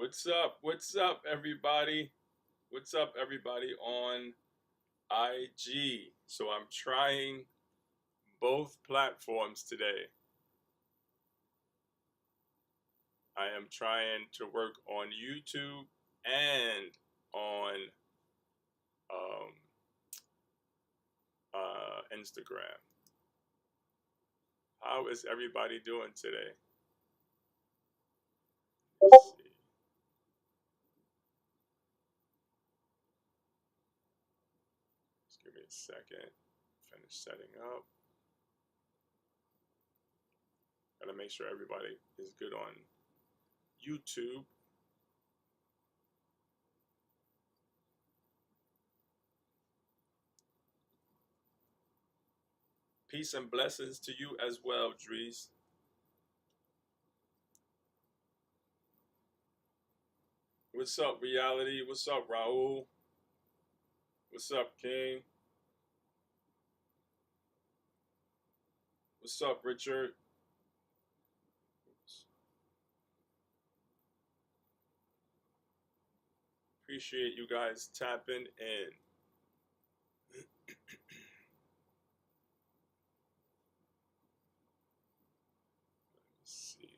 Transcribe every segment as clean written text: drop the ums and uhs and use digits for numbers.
What's up? What's up, everybody? What's up, everybody on IG? So I'm trying both platforms today. I am trying to work on YouTube and on um, Instagram. How is everybody doing today? Let's see. Just give me a second. Finish setting up. Gotta make sure everybody is good on YouTube. Peace and blessings to you as well, Dries. What's up, Reality? What's up, Raul? What's up, King? What's up, Richard? Appreciate you guys tapping in. Let's see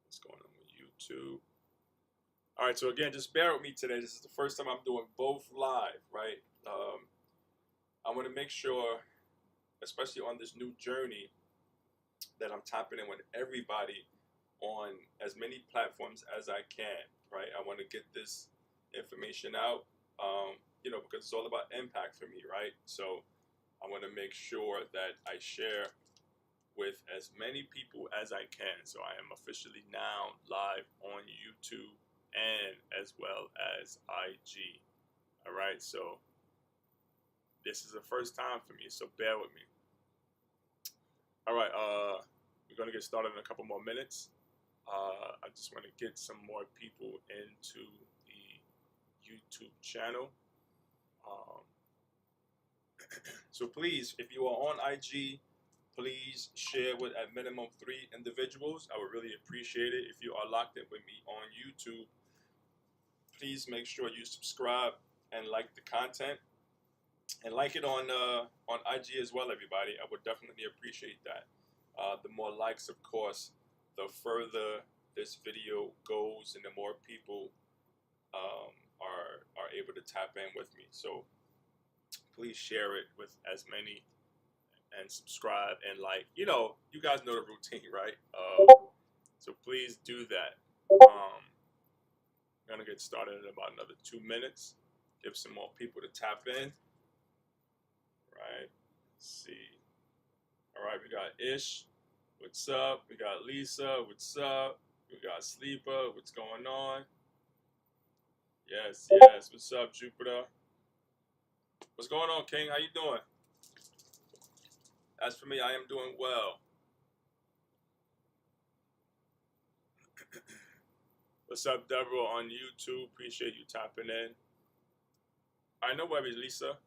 what's going on with YouTube. All right, so again, just bear with me today. This is the first time I'm doing both live, right? I want to make sure, especially on this new journey, that I'm tapping in with everybody on as many platforms as I can, right? I want to get this information out, because it's all about impact for me, right? So I want to make sure that I share with as many people as I can. So I am officially now live on YouTube and as well as IG. All right, so this is the first time for me, so bear with me. All right, we're gonna get started in a couple more minutes. I just want to get some more people into the YouTube channel. So please, if you are on IG, please share with at minimum 3 individuals. I would really appreciate it. If you are locked in with me on YouTube, please make sure you subscribe and like the content, and like it on IG as well, everybody. I would definitely appreciate that. The more likes, of course, the further this video goes, and the more people are able to tap in with me. So please share it with as many, and subscribe and like. You guys know the routine, right? So please do that. I'm gonna get started in about another 2 minutes. Give some more people to tap in. Right. Let's see. All right, we got Ish. What's up? We got Lisa. What's up? We got Sleeper. What's going on? Yes, yes. What's up, Jupiter? What's going on, King? How you doing? As for me, I am doing well. What's up, Deborah, on YouTube? Appreciate you tapping in. I know where is Lisa.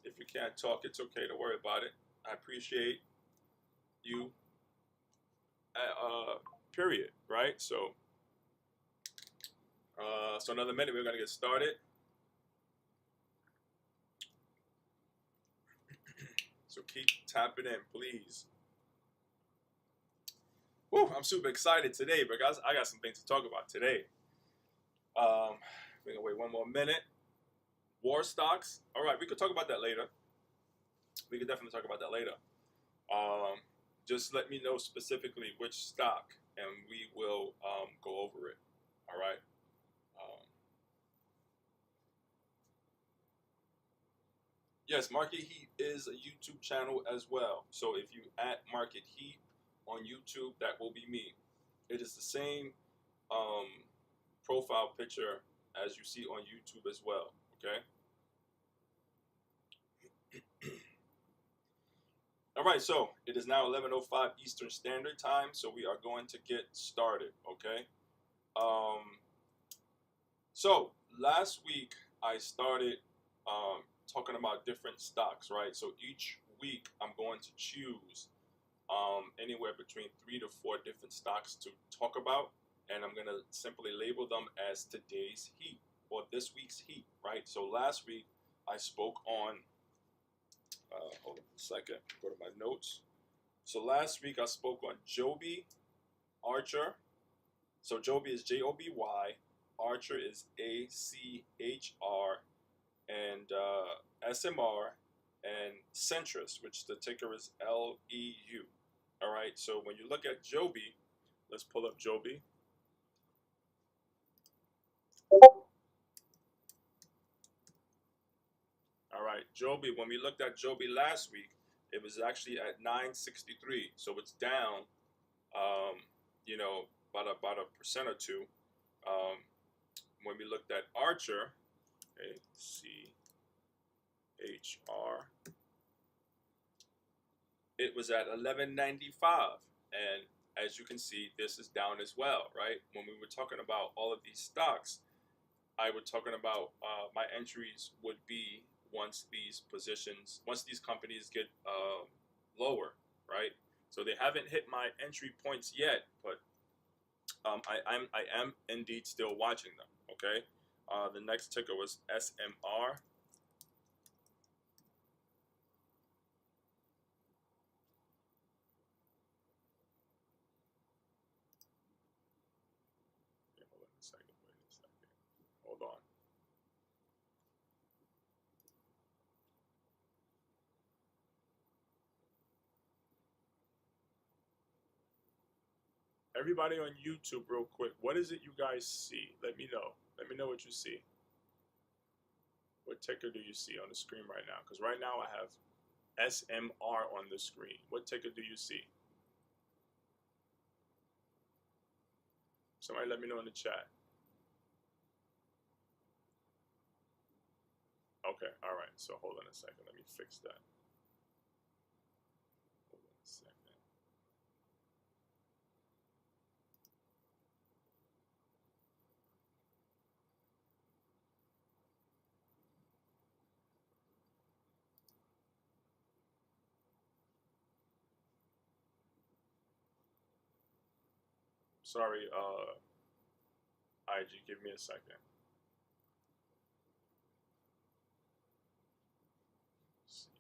If you can't talk, it's okay. Don't worry about it. I appreciate you. Period. Right. So another minute, we're gonna get started. So keep tapping in, please. Woo, I'm super excited today, but guys, I got some things to talk about today. We're gonna wait one more minute. War stocks. All right, we could talk about that later. We could definitely talk about that later. Just let me know specifically which stock, and we will go over it. All right. Yes, Market Heat is a YouTube channel as well. So if you add Market Heat on YouTube, that will be me. It is the same profile picture as you see on YouTube as well. Okay. All right, so it is now 11:05 Eastern Standard Time, so we are going to get started. Okay. So last week I started talking about different stocks, right? So each week I'm going to choose anywhere between 3 to 4 different stocks to talk about, and I'm gonna simply label them as today's heat or this week's heat, right? So last week I spoke on, hold on a second, go to my notes. So last week I spoke on JOBY, ACHR. So JOBY is JOBY, ACHR is ACHR, and SMR, and Centris, which the ticker is LEU. All right, so when you look at JOBY, let's pull up JOBY. All right, JOBY, when we looked at JOBY last week, it was actually at 963, so it's down, you know, about a percent or two. When we looked at ACHR, ACHR, it was at 1195, and as you can see, this is down as well, right? When we were talking about all of these stocks, I was talking about my entries would be once these companies get lower, right? So they haven't hit my entry points yet, but I am indeed still watching them. Okay, the next ticker was SMR. Okay, hold on a second. Wait a second. Hold on. Everybody on YouTube, real quick, what is it you guys see? Let me know. Let me know what you see. What ticker do you see on the screen right now? Because right now I have SMR on the screen. What ticker do you see? Somebody let me know in the chat. Okay, all right. So hold on a second. Let me fix that. Hold on a second. Sorry, IG, give me a second. Let's see.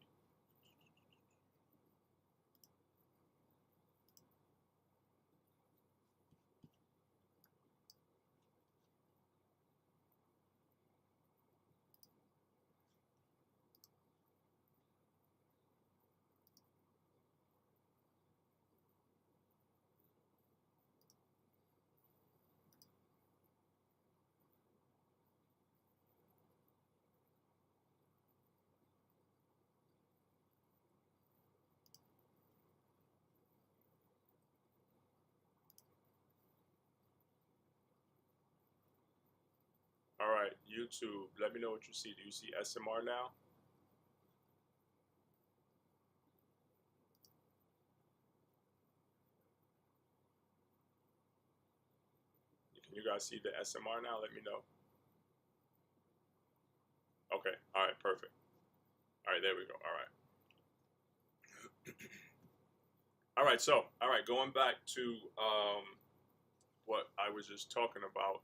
All right, YouTube, let me know what you see. Do you see SMR now? Can you guys see the SMR now? Let me know. Okay, all right, perfect. All right, there we go. All right. All right, so, going back to what I was just talking about.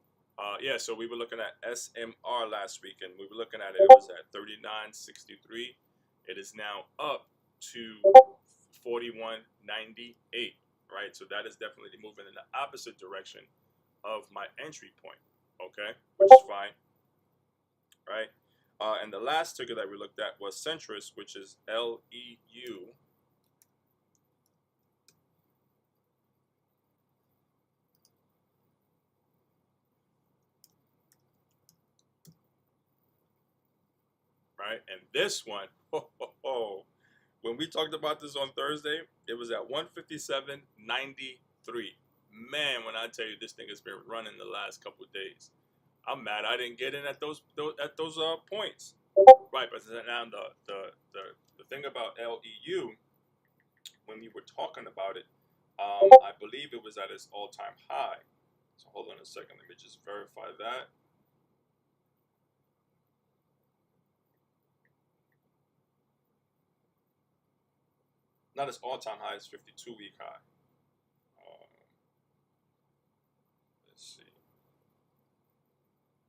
Yeah, so we were looking at SMR last week, and we were looking at it. It was at 39.63. It is now up to 41.98, right? So that is definitely moving in the opposite direction of my entry point, okay, which is fine, right? And the last ticker that we looked at was Centris, which is LEU. Right, and this one, when we talked about this on Thursday, it was at 157.93. Man, when I tell you this thing has been running the last couple of days, I'm mad I didn't get in at those points. Right, but now the thing about LEU, when we were talking about it, I believe it was at its all-time high. So hold on a second, let me just verify that. Not its all-time high, it's 52-week high. Let's see.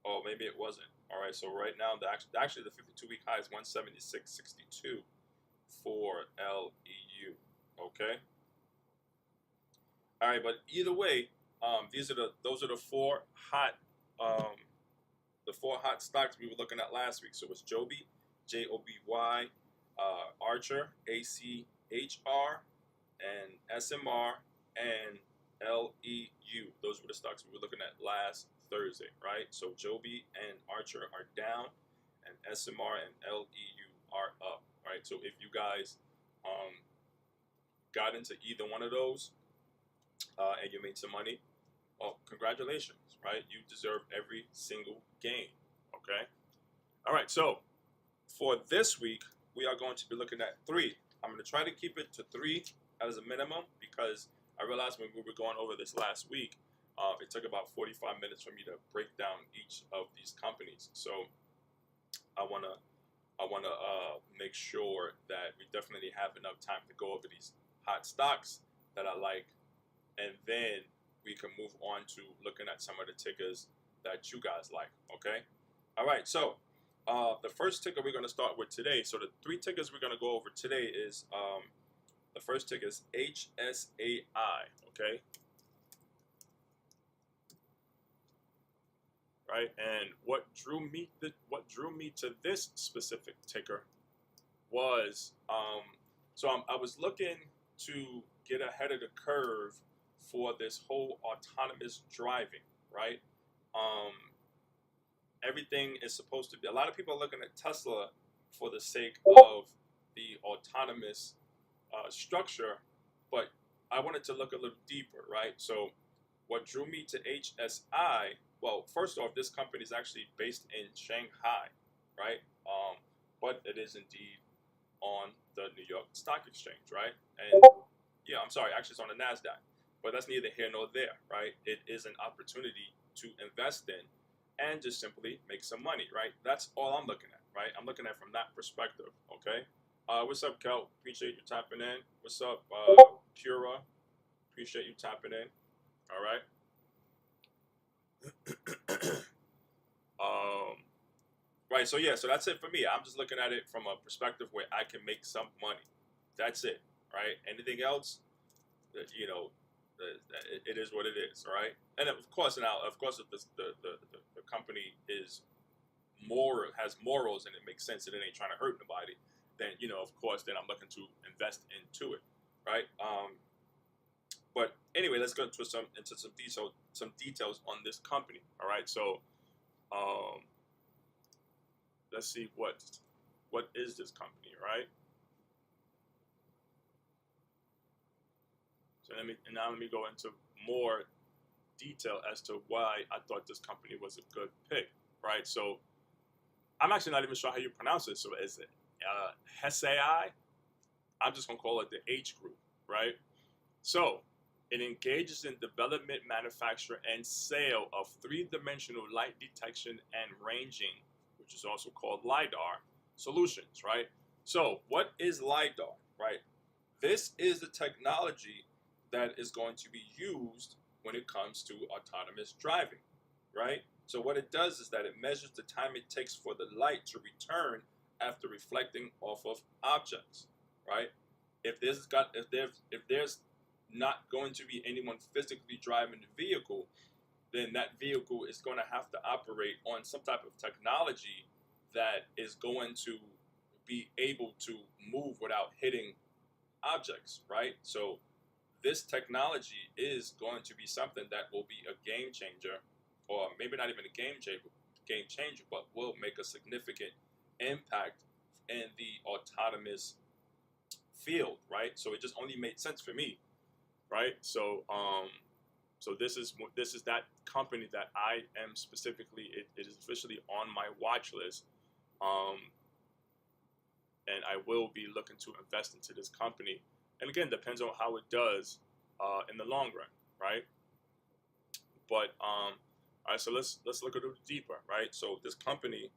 Oh, maybe it wasn't. All right, so right now, actually the 52-week high is 176.62 for LEU. Okay. All right, but either way, those are the four hot stocks we were looking at last week. So it's JOBY, JOBY, ACHR, ACHR, and SMR and LEU. Those were the stocks we were looking at last Thursday, right? So JOBY and ACHR are down, and SMR and LEU are up, right? So if you guys got into either one of those and you made some money, well, congratulations, right? You deserve every single gain, okay? All right, so for this week, we are going to be looking at three. I'm going to try to keep it to three as a minimum because I realized when we were going over this last week, it took about 45 minutes for me to break down each of these companies. So I want to make sure that we definitely have enough time to go over these hot stocks that I like, and then we can move on to looking at some of the tickers that you guys like, okay? All right, so the first ticker we're going to start with today, so the three tickers we're going to go over today is, the first ticker is HSAI, okay? Right, and what drew me to this specific ticker was, I was looking to get ahead of the curve for this whole autonomous driving, right? Everything is supposed to be, a lot of people are looking at Tesla for the sake of the autonomous structure, but I wanted to look a little deeper, right? So what drew me to HSI, well, first off, this company is actually based in Shanghai, right? But it is indeed on the New York Stock Exchange, right? And yeah, I'm sorry, actually it's on the NASDAQ, but that's neither here nor there, right? It is an opportunity to invest in and just simply make some money, right? That's all I'm looking at, right? I'm looking at it from that perspective, okay? What's up, Kel? Appreciate you tapping in. What's up, Pura? Appreciate you tapping in. All right. Right. So yeah. So that's it for me. I'm just looking at it from a perspective where I can make some money. That's it. Right. Anything else, you know, it is what it is. Right. And of course, if the company has morals and it makes sense and it ain't trying to hurt nobody, then of course, then I'm looking to invest into it. Right. But anyway, let's go into some details on this company. All right, so let's see what is this company, right? So let me go into more detail as to why I thought this company was a good pick, right? So I'm actually not even sure how you pronounce it. So is it HSAI? I'm just gonna call it the H group, right? So it engages in development, manufacture, and sale of three-dimensional light detection and ranging, which is also called LiDAR, solutions, right? So what is LiDAR, right? This is the technology that is going to be used when it comes to autonomous driving, right? So what it does is that it measures the time it takes for the light to return after reflecting off of objects, right? If there's not going to be anyone physically driving the vehicle, then that vehicle is going to have to operate on some type of technology that is going to be able to move without hitting objects, right? So this technology is going to be something that will be a game changer, or maybe not even a game changer, but will make a significant impact in the autonomous field, right? So it just only made sense for me, right? So so this is that company that I am specifically, it is officially on my watch list, and I will be looking to invest into this company. And again, depends on how it does in the long run, right? But all right, so let's look a little deeper, right? So this company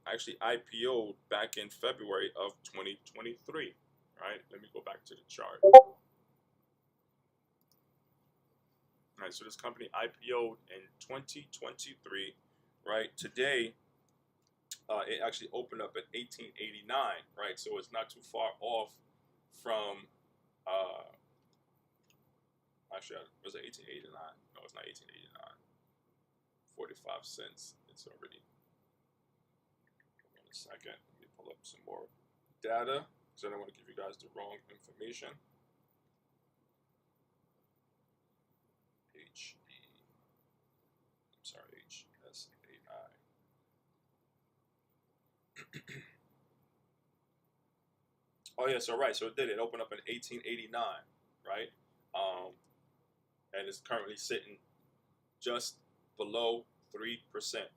actually IPO'd back in February of 2023, right? Let me go back to the chart. All Right, so this company IPO'd in 2023, right? Today, it actually opened up at 1889, right? So it's not too far off from, actually, was it 1889? No, it's not 1889. 45 cents. It's already. Hold on a second. Let me pull up some more data because I don't want to give you guys the wrong information. HSAI. Oh yeah, so right, so it did. It opened up in 1889, right? And it's currently sitting just below 3%,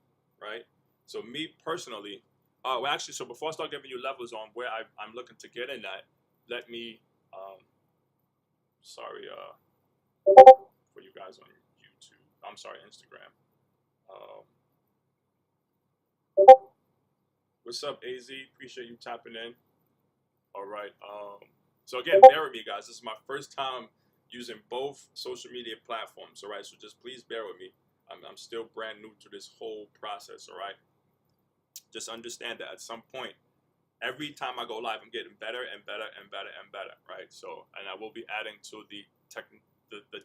right? So me personally, well actually, so before I start giving you levels on where I'm looking to get in at, let me, for you guys on YouTube, I'm sorry, Instagram. What's up, AZ? Appreciate you tapping in. All right. So again, bear with me, guys. This is my first time using both social media platforms. All right. So just please bear with me. I'm still brand new to this whole process. All right. Just understand that at some point, every time I go live, I'm getting better and better and better and better. Right. So, and I will be adding to the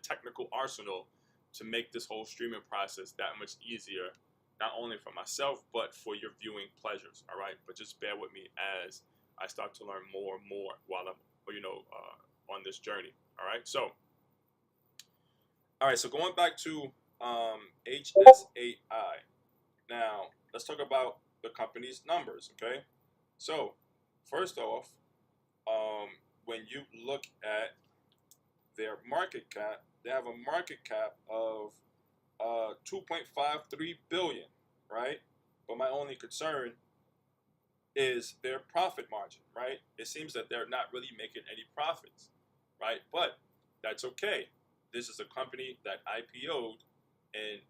technical arsenal to make this whole streaming process that much easier, not only for myself, but for your viewing pleasures. All right. But just bear with me as I start to learn more and more while I'm, on this journey. All right. So going back to HSAI. Now, let's talk about the company's numbers, okay? So, first off, when you look at their market cap, they have a market cap of 2.53 billion, right? But my only concern is their profit margin, right? It seems that they're not really making any profits, right? But that's okay. This is a company that IPO'd in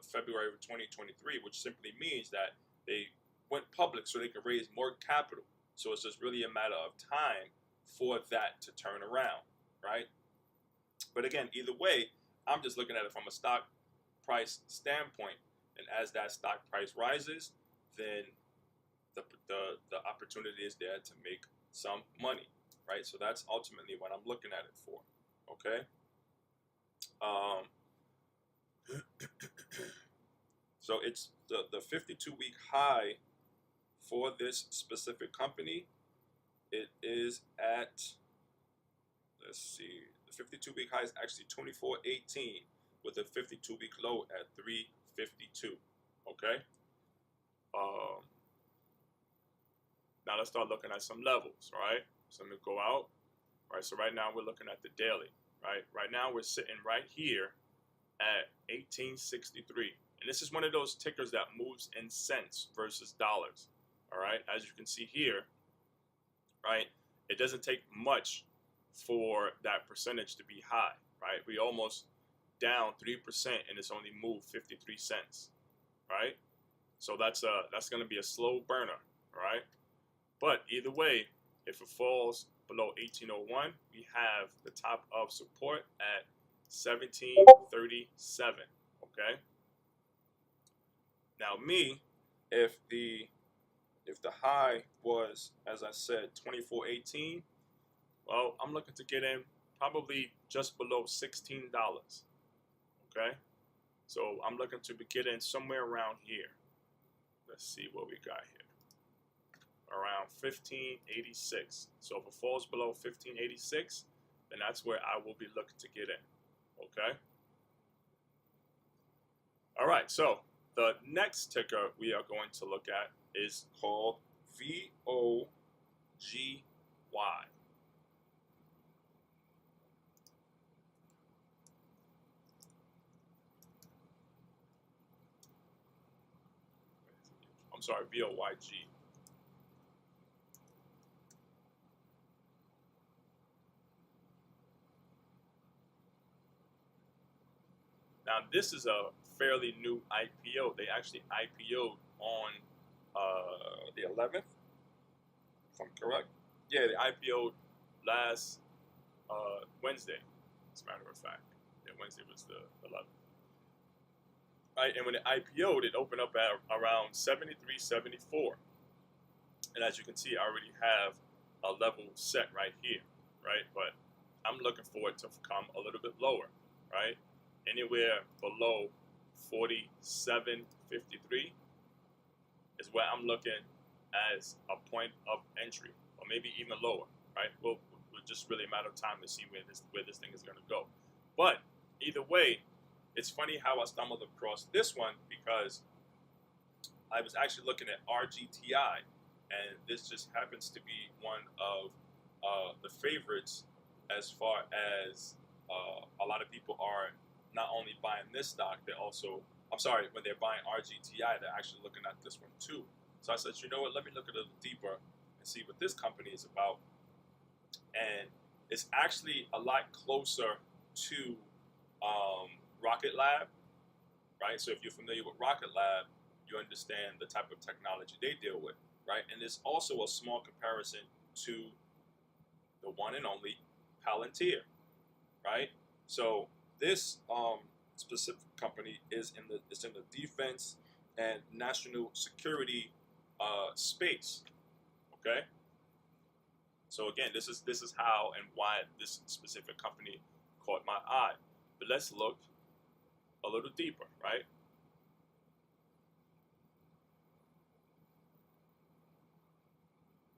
February of 2023, which simply means that they went public so they could raise more capital. So it's just really a matter of time for that to turn around, right? But again, either way, I'm just looking at it from a stock price standpoint. And as that stock price rises, then the opportunity is there to make some money, right? So that's ultimately what I'm looking at it for, okay? So it's the 52-week high for this specific company. It is at, let's see, the 52-week high is actually 24.18 with a 52-week low at 352, okay? Now let's start looking at some levels, right? So let me go out, right? So right now we're looking at the daily, right? Right now we're sitting right here at 1863. And this is one of those tickers that moves in cents versus dollars, all right? As you can see here, right? It doesn't take much for that percentage to be high, right? We almost down 3% and it's only moved 53 cents, right? So that's going to be a slow burner, all right? But either way, if it falls below 1801, we have the top of support at 1737, okay? Now me, if the high was, as I said, 24.18, well, I'm looking to get in probably just below $16, okay? So I'm looking to get in somewhere around here. Let's see what we got here. Around 1586. So if it falls below 1586, then that's where I will be looking to get in, okay? All right, so the next ticker we are going to look at is called VOGY. I'm sorry, VOYG. Now, this is a fairly new IPO. They actually IPO'd on the 11th, if I'm correct. Yeah, they IPO'd last Wednesday, as a matter of fact. Yeah, Wednesday was the 11th. Right, and when it IPO'd, it opened up at around 73.74. And as you can see, I already have a level set right here, right? But I'm looking for it to come a little bit lower, right? Anywhere below 47.53 is where I'm looking as a point of entry, or maybe even lower, right? We'll just really a matter of time to see where this thing is going to go. But either way, it's funny how I stumbled across this one, because I was actually looking at RGTI, and this just happens to be one of the favorites as far as a lot of people are not only buying this stock, they're also, I'm sorry, when they're buying RGTI, they're actually looking at this one too. So I said, you know what, let me look a little deeper and see what this company is about. And it's actually a lot closer to Rocket Lab, right? So if you're familiar with Rocket Lab, you understand the type of technology they deal with, right? And there's also a small comparison to the one and only Palantir, right? So this specific company is in the defense and national security space. Okay. So again, this is how and why this specific company caught my eye. But let's look a little deeper, right?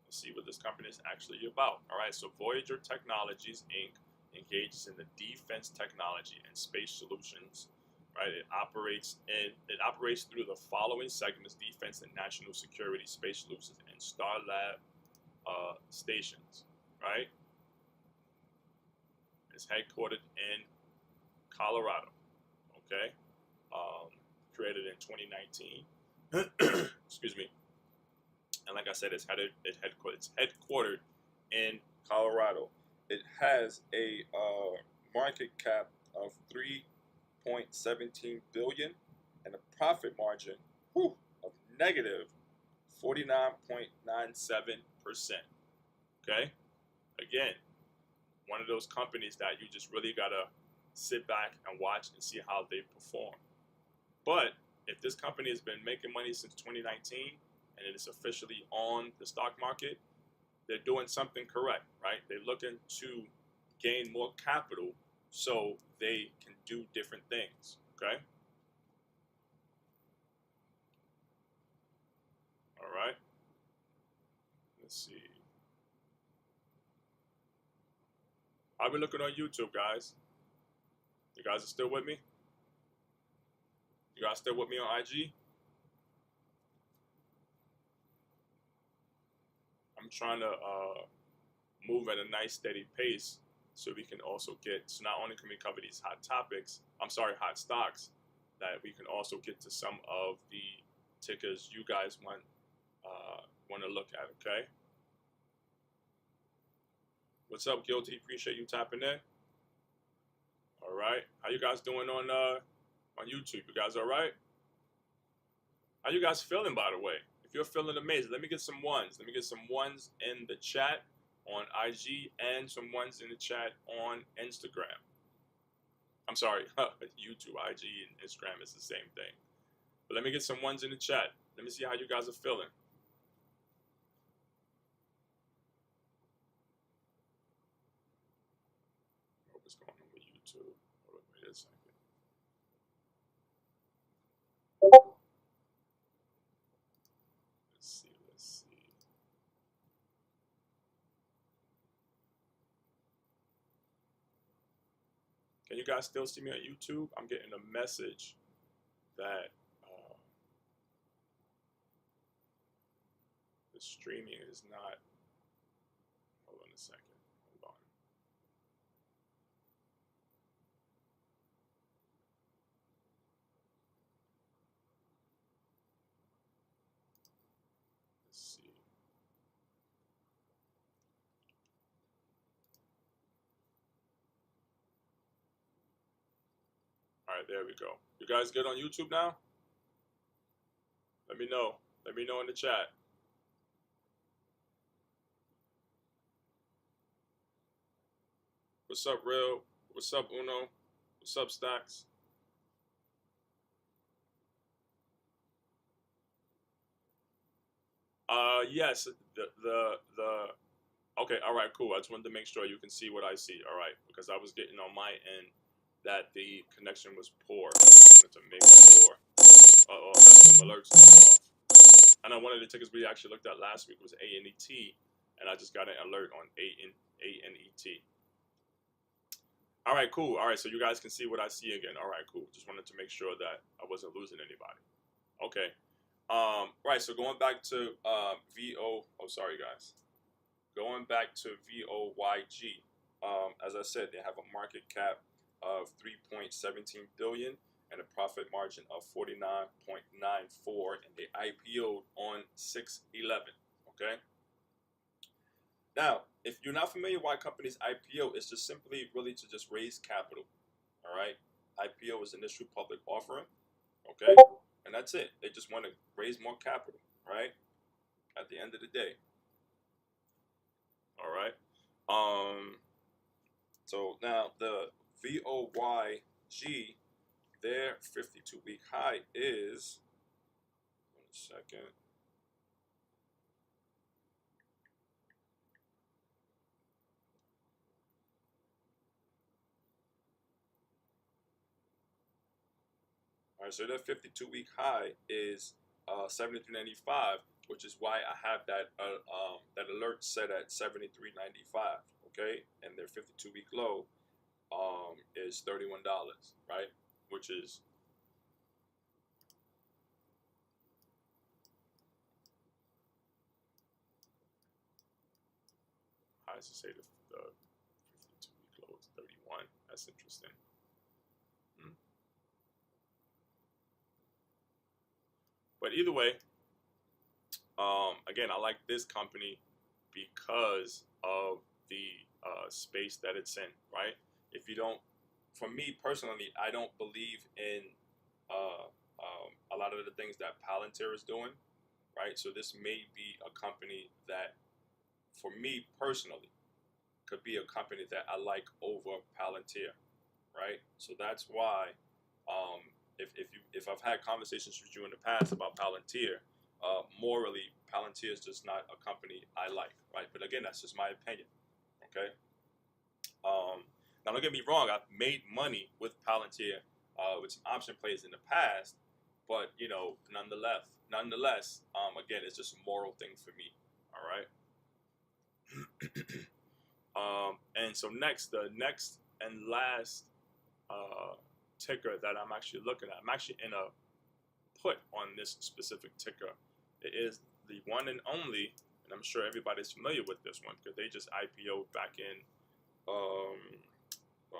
Let's see what this company is actually about. All right. So Voyager Technologies Inc. engages in the defense technology and space solutions. Right, it operates through the following segments: defense and national security, space solutions, and Star Lab stations. Right, it's headquartered in Colorado. Okay, created in 2019. Excuse me. And like I said, it's headquartered in Colorado. It has a market cap of $3.17 billion and a profit margin of negative 49.97%. Okay, again, one of those companies that you just really gotta sit back and watch and see how they perform. But if this company has been making money since 2019 and it is officially on the stock market, they're doing something correct, right? They're looking to gain more capital so they can do different things, okay? All right. Let's see. I've been looking on YouTube, guys. You guys are still with me? You guys still with me on IG? I'm trying to move at a nice steady pace so we can also get, so not only can we cover these hot stocks, that we can also get to some of the tickers you guys want to look at, okay? What's up, Guilty? Appreciate you tapping in. All right. How you guys doing on YouTube? You guys all right? How you guys feeling, by the way? If you're feeling amazing, let me get some ones. Let me get some ones in the chat on IG and some ones in the chat on Instagram. I'm sorry, YouTube, IG, and Instagram is the same thing. But let me get some ones in the chat. Let me see how you guys are feeling. What's going on with YouTube? Hold on, wait a second. Let's see. Can you guys still see me on YouTube? I'm getting a message that the streaming is not. Hold on a second. Hold on. Let's see. All right, there we go. You guys good on YouTube now? Let me know. Let me know in the chat. What's up, Real? What's up, Uno? What's up, Stacks? Yes, okay, all right, cool. I just wanted to make sure you can see what I see. All right, because I was getting on my end that the connection was poor. I wanted to make sure. Oh, got some alerts going off. And one of the tickets we actually looked at last week was ANET, and I just got an alert on ANET. All right, cool. All right, so you guys can see what I see again. All right, cool. Just wanted to make sure that I wasn't losing anybody. Okay. Right, so going back to sorry guys. Going back to VOYG. As I said, they have a market cap of 3.17 billion and a profit margin of 49.94, and they IPO'd on 6/11. Okay. Now, if you're not familiar why companies IPO, it's just simply really to just raise capital. All right. IPO is initial public offering. Okay. And that's it. They just want to raise more capital, right? At the end of the day. All right. So now the VOYG, their 52-week high is 1 second. All right, so their 52-week high is 73.95, which is why I have that that alert set at 73.95. Okay, and their 52-week low is $31, right? Which is how does it say the 52-week low is 31? That's interesting. But either way, again, I like this company because of the space that it's in, right? If you don't, for me personally, I don't believe in a lot of the things that Palantir is doing, right? So this may be a company that, for me personally, could be a company that I like over Palantir, right? So that's why, if I've had conversations with you in the past about Palantir, morally, Palantir is just not a company I like, right? But again, that's just my opinion, okay? Now, don't get me wrong, I've made money with Palantir with some option plays in the past, but nonetheless, again, it's just a moral thing for me, all right? And so the next and last ticker that I'm actually looking at, I'm actually in a put on this specific ticker. It is the one and only, and I'm sure everybody's familiar with this one because they just IPO'd back in,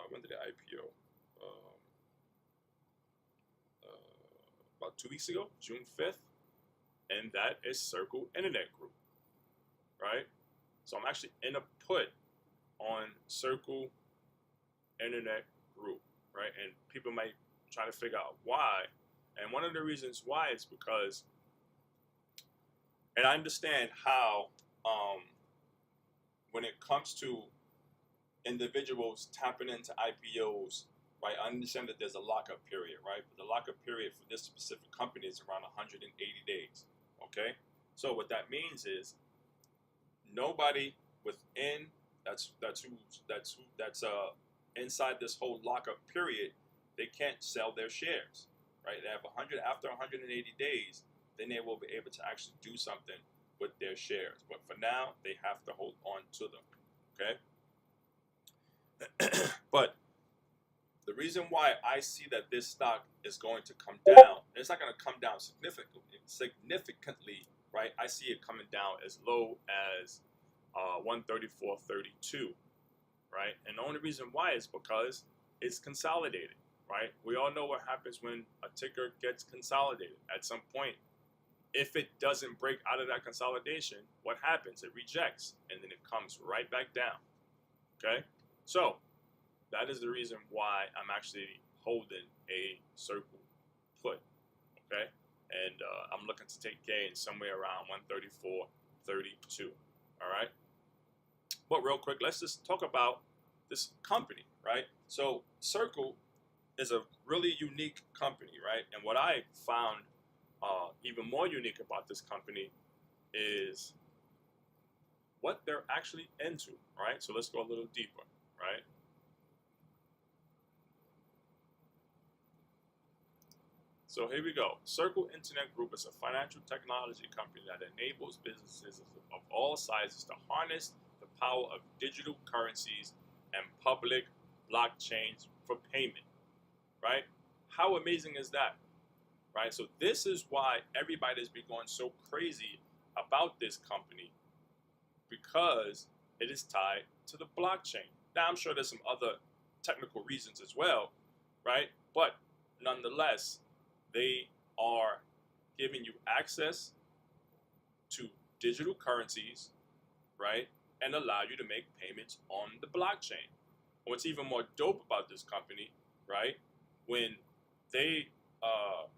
when did they IPO? About 2 weeks ago, June 5th, and that is Circle Internet Group, right? So I'm actually in a put on Circle Internet Group, right? And people might try to figure out why. And one of the reasons why is because, and I understand how, when it comes to individuals tapping into IPOs, right? I understand that there's a lockup period, right? But the lockup period for this specific company is around 180 days, okay? So what that means is nobody within that's inside this whole lockup period, they can't sell their shares, right? They have after 180 days, then they will be able to actually do something with their shares. But for now, they have to hold on to them, okay? But the reason why I see that this stock is going to come down, it's not going to come down significantly, right? I see it coming down as low as 134.32, right? And the only reason why is because it's consolidated, right? We all know what happens when a ticker gets consolidated. At some point, if it doesn't break out of that consolidation, what happens? It rejects, and then it comes right back down, okay? So that is the reason why I'm actually holding a Circle put, okay? And I'm looking to take gains somewhere around 134.32, all right? But real quick, let's just talk about this company, right? So Circle is a really unique company, right? And what I found even more unique about this company is what they're actually into, right? So let's go a little deeper, right? So here we go. Circle Internet Group is a financial technology company that enables businesses of all sizes to harness the power of digital currencies and public blockchains for payment, right? How amazing is that, right? So this is why everybody's been going so crazy about this company, because it is tied to the blockchain. Now, I'm sure there's some other technical reasons as well, right? But nonetheless, they are giving you access to digital currencies, right? And allow you to make payments on the blockchain. What's even more dope about this company, right? When they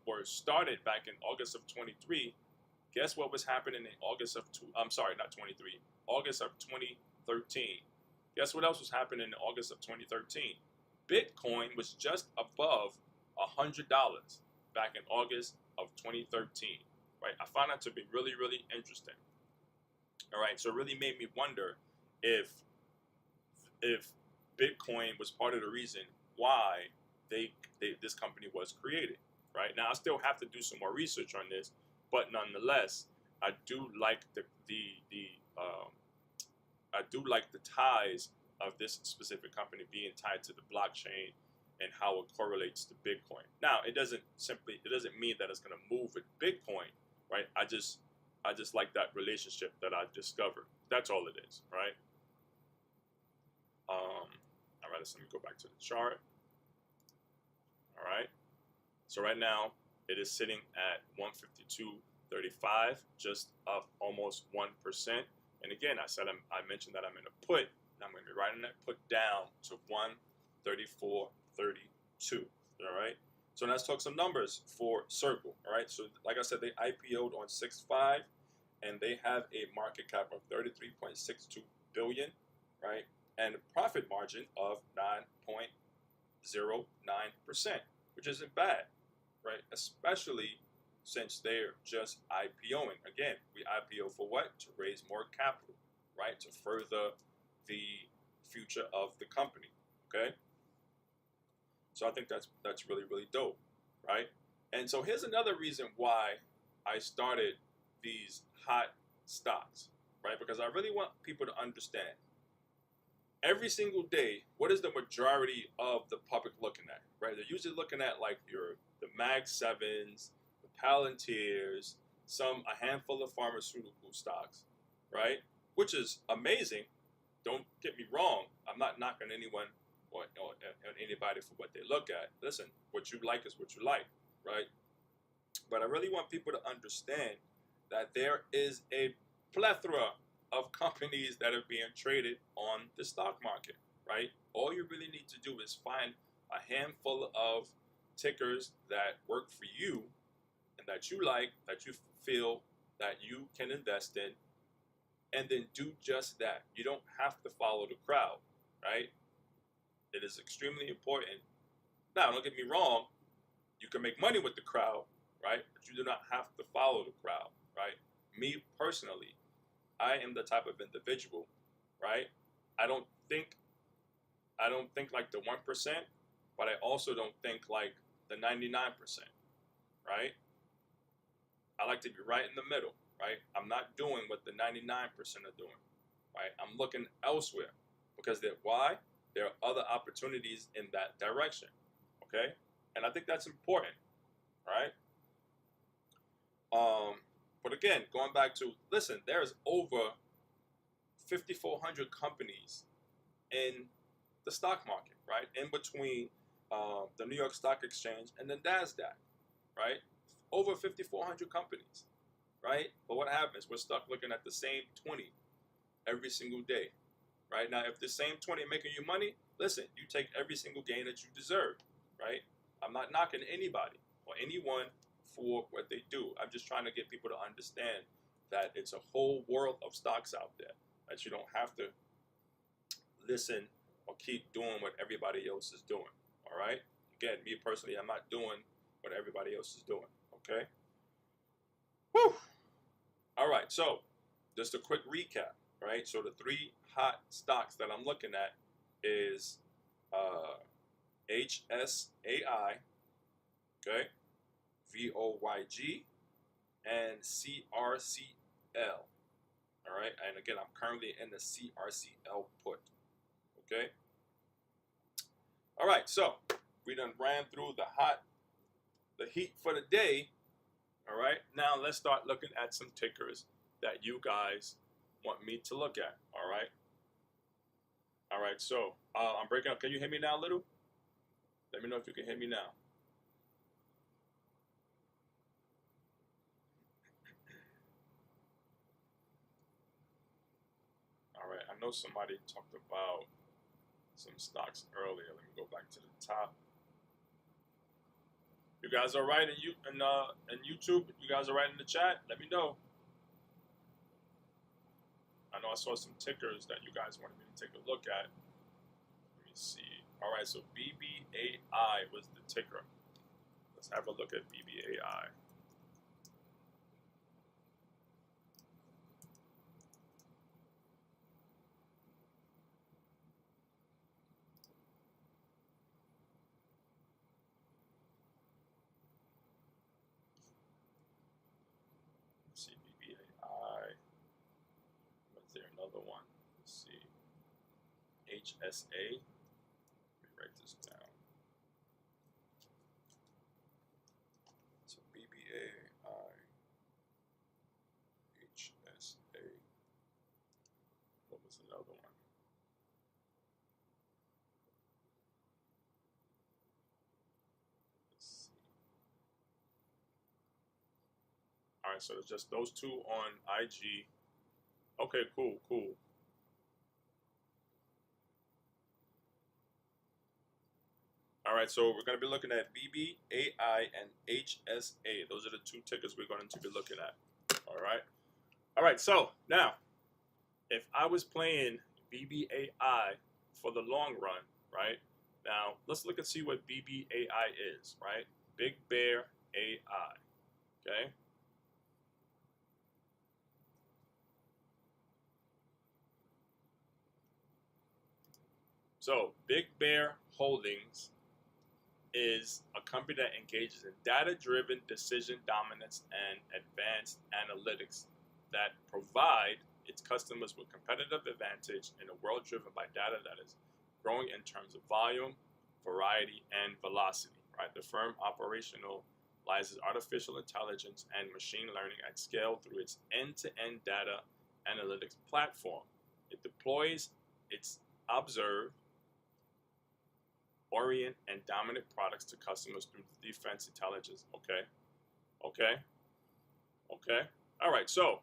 were started back in August of 23, guess what was happening in August of August of 2013. Guess what else was happening in August of 2013? Bitcoin was just above $100 back in August of 2013, right? I found that to be really, really interesting. All right, so it really made me wonder if Bitcoin was part of the reason why this company was created, right? Now I still have to do some more research on this, but nonetheless, I do like the ties of this specific company being tied to the blockchain and how it correlates to Bitcoin. Now, it doesn't mean that it's going to move with Bitcoin, right? I just like that relationship that I discovered. That's all it is, right? All right, let me go back to the chart. All right. So right now it is sitting at 152.35, just up almost 1%. And again, I mentioned that I'm in a put, and I'm going to be writing that put down to 134.32. All right. So let's talk some numbers for Circle. All right. So like I said, they IPO'd on 6/5, and they have a market cap of 33.62 billion, right, and a profit margin of 9.09%, which isn't bad, right? Especially since they're just IPOing. Again, we IPO for what? To raise more capital, right? To further the future of the company. Okay. So I think that's really, really dope, right? And so here's another reason why I started these hot stocks, right? Because I really want people to understand. Every single day, what is the majority of the public looking at, right? They're usually looking at like the Mag 7s, the Palantirs, a handful of pharmaceutical stocks, right? Which is amazing. Don't get me wrong. I'm not knocking anyone or anybody for what they look at. Listen, what you like is what you like, right? But I really want people to understand that there is a plethora of companies that are being traded on the stock market, right? All you really need to do is find a handful of tickers that work for you and that you like, that you feel that you can invest in, and then do just that. You don't have to follow the crowd, right? It is extremely important. Now, don't get me wrong, you can make money with the crowd, right? But you do not have to follow the crowd, right? Me personally, I am the type of individual, right? I don't think like the 1%, but I also don't think like the 99%, right? I like to be right in the middle, right? I'm not doing what the 99% are doing, right? I'm looking elsewhere because why? There are other opportunities in that direction, okay? And I think that's important, right? But again, going back to, listen, there's over 5,400 companies in the stock market, right? In between the New York Stock Exchange and the NASDAQ, right? Over 5,400 companies, right? But what happens? We're stuck looking at the same 20 every single day, right? Now, if the same 20 are making you money, listen, you take every single gain that you deserve, right? I'm not knocking anybody or anyone for what they do. I'm just trying to get people to understand that it's a whole world of stocks out there, that you don't have to listen or keep doing what everybody else is doing, all right? again, me personally, I'm not doing what everybody else is doing. Okay. Whew. All right. So just a quick recap, right? So the three hot stocks that I'm looking at is HSAI, okay, VOYG, and CRCL. All right. And again, I'm currently in the CRCL put. Okay. All right. So we done ran through the heat for the day. All right. Now let's start looking at some tickers that you guys want me to look at. All right. All right. So I'm breaking up. Can you hear me now, Little? Let me know if you can hear me now. All right. I know somebody talked about some stocks earlier. Let me go back to the top. You guys all right in YouTube? You guys all right in the chat? Let me know. I know I saw some tickers that you guys wanted me to take a look at. Let me see. All right, so BBAI was the ticker. Let's have a look at BBAI. Let's see, BBAI. Was there another one? Let's see. HSA. Let me write this down. So BBAI, HSA. What was another one? Let's see. All right, so it's just those two on IG. Okay, cool. All right, so we're going to be looking at BBAI and HSA. Those are the two tickers we're going to be looking at. All right, so now, if I was playing BBAI for the long run, right? Now, let's look and see what BBAI is, right? Big Bear AI, okay? So, Big Bear Holdings is a company that engages in data-driven decision dominance and advanced analytics that provide its customers with competitive advantage in a world driven by data that is growing in terms of volume, variety, and velocity. Right? The firm operationalizes artificial intelligence and machine learning at scale through its end-to-end data analytics platform. It deploys its observe, orient, and dominant products to customers through defense intelligence. Okay. All right. So,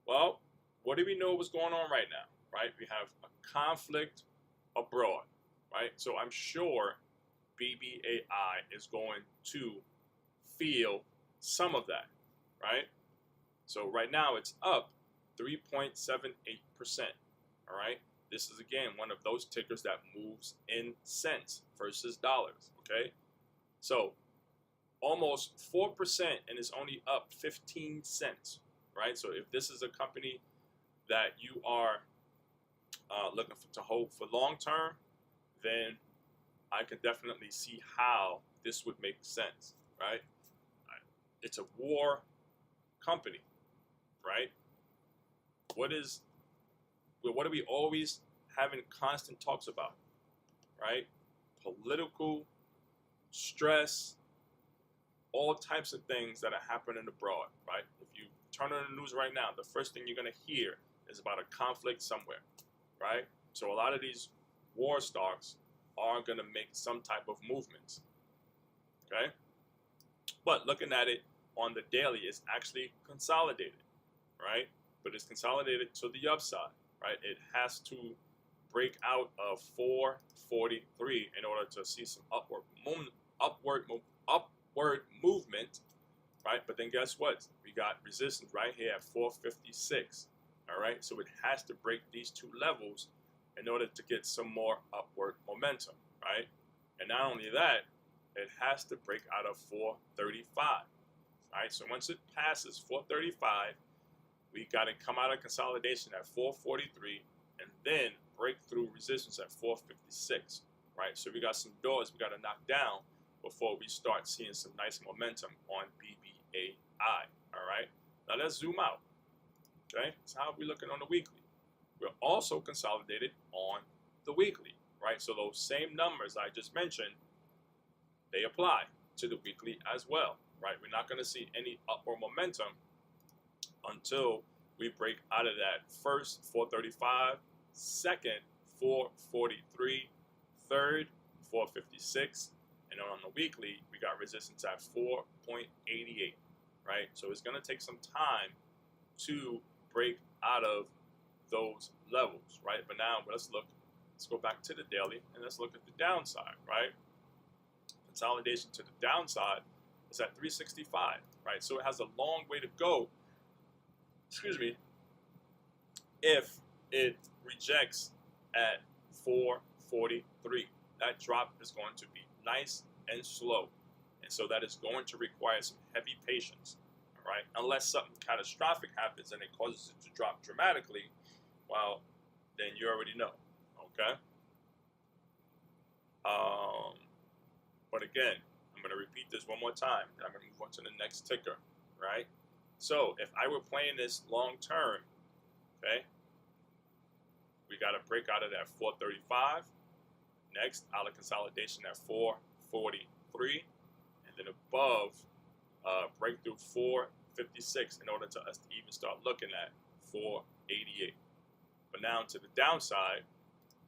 well, what do we know what's going on right now? Right. We have a conflict abroad. Right. So I'm sure BBAI is going to feel some of that. Right. So right now it's up 3.78%. All right. This is, again, one of those tickers that moves in cents versus dollars, okay? So almost 4% and it's only up 15 cents, right? So if this is a company that you are looking to hold for long term, then I can definitely see how this would make sense, right? It's a war company, right? What are we always having constant talks about, right? Political stress, all types of things that are happening abroad, right? If you turn on the news right now, the first thing you're going to hear is about a conflict somewhere, right? So a lot of these war stocks are going to make some type of movements, okay? But looking at it on the daily, it's actually consolidated, right? But it's consolidated to the upside. Right, it has to break out of 443 in order to see some upward movement, right? But then guess what? We got resistance right here at 456. All right, so it has to break these two levels in order to get some more upward momentum, right? And not only that, it has to break out of 435. All right, so once it passes 435, we got to come out of consolidation at 443 and then break through resistance at 456, right? So we got some doors we got to knock down before we start seeing some nice momentum on BBAI, all right? Now let's zoom out, okay? So how are we looking on the weekly? We're also consolidated on the weekly, right? So those same numbers I just mentioned, they apply to the weekly as well, right? We're not going to see any upward momentum until we break out of that first 435, second 443, third 456, and then on the weekly we got resistance at 4.88, right? So it's going to take some time to break out of those levels, right? But now let's go back to the daily and let's look at the downside, right? Consolidation to the downside is at 365, right? So it has a long way to go, excuse me, if it rejects at 443. That drop is going to be nice and slow, and so that is going to require some heavy patience, all right? Unless something catastrophic happens and it causes it to drop dramatically, well, then you already know, okay? But again, I'm going to repeat this one more time, and I'm going to move on to the next ticker, right? So if I were playing this long term, okay, we got to break out of that 435. Next, out of consolidation at 443, and then above, break through 456 in order to us to even start looking at 488. But now to the downside,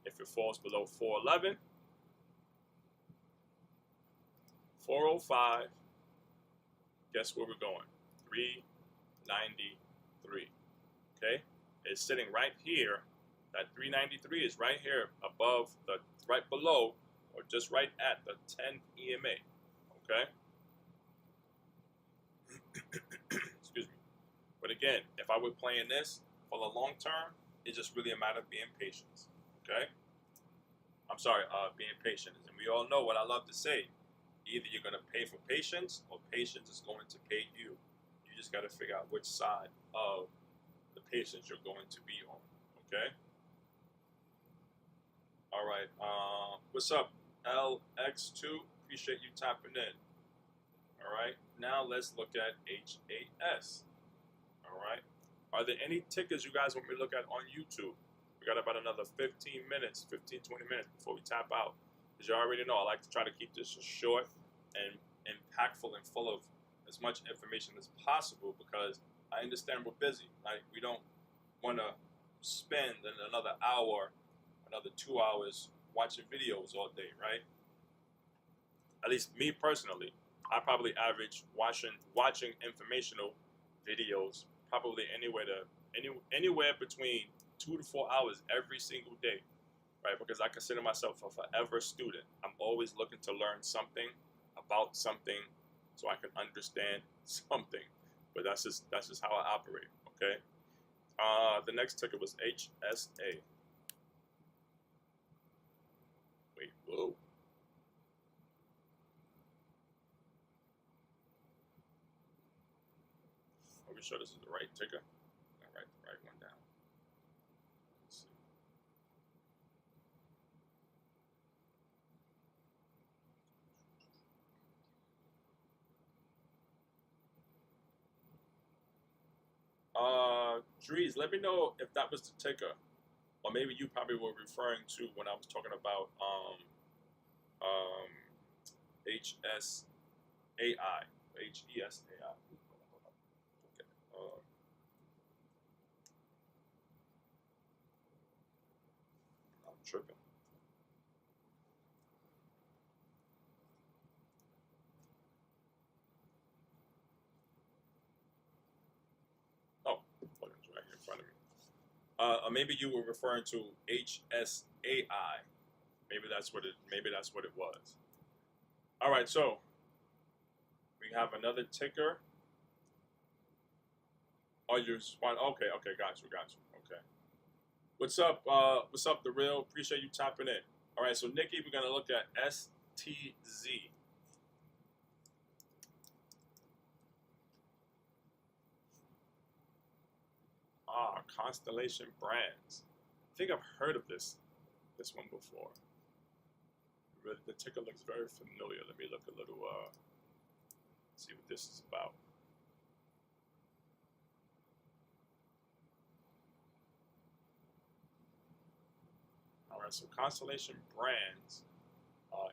if it falls below 411, 405, guess where we're going? 393. Okay? It's sitting right here. That 393 is right here above right below, or just right at the 10 EMA. Okay? Excuse me. But again, if I were playing this for the long term, it's just really a matter of being patient. Okay? I'm sorry, being patient. And we all know what I love to say. Either you're going to pay for patience, or patience is going to pay you. You just got to figure out which side of the patience you're going to be on. Okay? All right. What's up, LX2? Appreciate you tapping in. All right. Now let's look at HAS. All right. Are there any tickers you guys want me to look at on YouTube? We got about another 15 minutes, 15, 20 minutes before we tap out. As you already know, I like to try to keep this short and impactful and full of as much information as possible, because I understand we're busy. Like, we don't want to spend another hour, another 2 hours watching videos all day, right? At least me personally, I probably average watching informational videos probably anywhere between 2 to 4 hours every single day. Right, because I consider myself a forever student. I'm always looking to learn something about something so I can understand something. But that's just how I operate. Okay. The next ticker was HSA. Wait, whoa. Are we sure this is the right ticker? I'll write the right one down. Drees, let me know if that was the ticker, or maybe you probably were referring to when I was talking about HSAI, HESAI. Okay. I'm tripping. Oh, it's right here in front of me. Maybe you were referring to HSAI. Maybe that's what it was. All right, so we have another ticker. Oh, you respond. Okay, got you. Okay. What's up? What's up, The Real? Appreciate you tapping in. All right, so Nikki, we're gonna look at STZ. Constellation Brands. I think I've heard of this one before. Really, the ticker looks very familiar. Let me look a little, see what this is about. All right, so Constellation Brands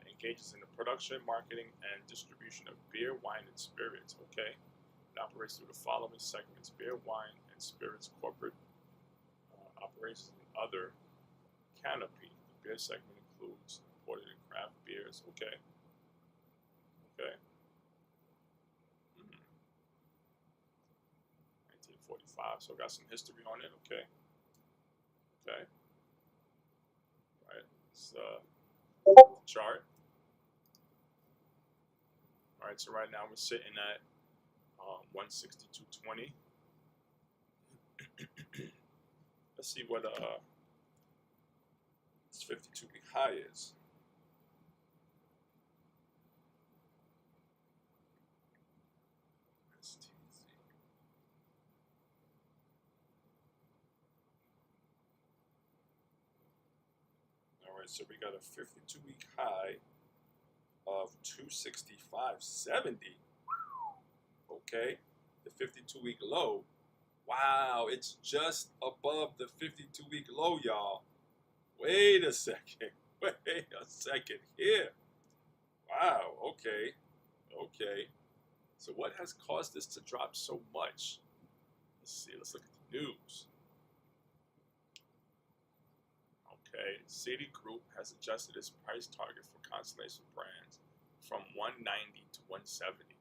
engages in the production, marketing, and distribution of beer, wine, and spirits. Okay, it operates through the following segments: beer, wine, and spirits corporate operations and other. Canopy. The beer segment includes imported and craft beers. Okay. Okay. 1945. So I got some history on it. Okay. Okay. All right. It's chart. All right. So right now we're sitting at 162.20. Let's see what this 52-week high is. All right, so we got a 52-week high of 265.70. Okay, the 52-week low. Wow, it's just above the 52-week low, y'all. Wait a second. Wait a second here. Wow, okay. Okay. So what has caused this to drop so much? Let's see. Let's look at the news. Okay. Citigroup has adjusted its price target for Constellation Brands from 190 to 170.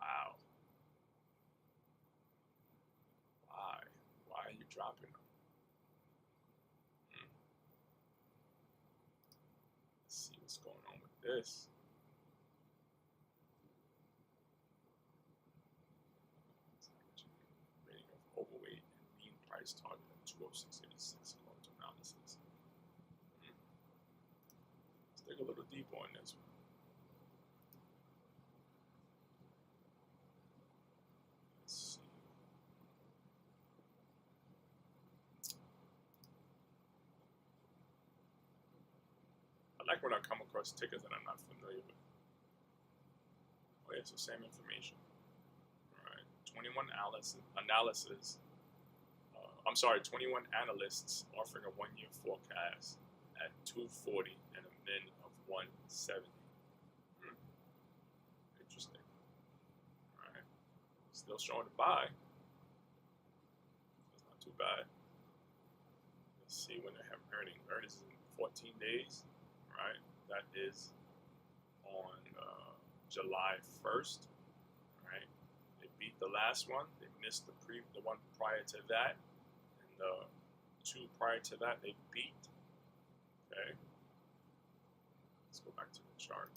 Wow. Why are you dropping them? Let's see what's going on with this. Rating of overweight and mean price target of 206.86 according to analysis. Let's dig a little deeper on this one. Let's see. I like when I come across tickers that I'm not familiar with. Oh yeah, so same information. All right, 21 analysis. 21 analysts offering a one-year forecast at 240 and a min of 170. Interesting. All right, still showing a buy. It's not too bad. Let's see when they have earnings. Earnings in 14 days. Right, that is on July 1st. Right, they beat the last one. They missed the one prior to that, and the two prior to that they beat. Okay, let's go back to the chart.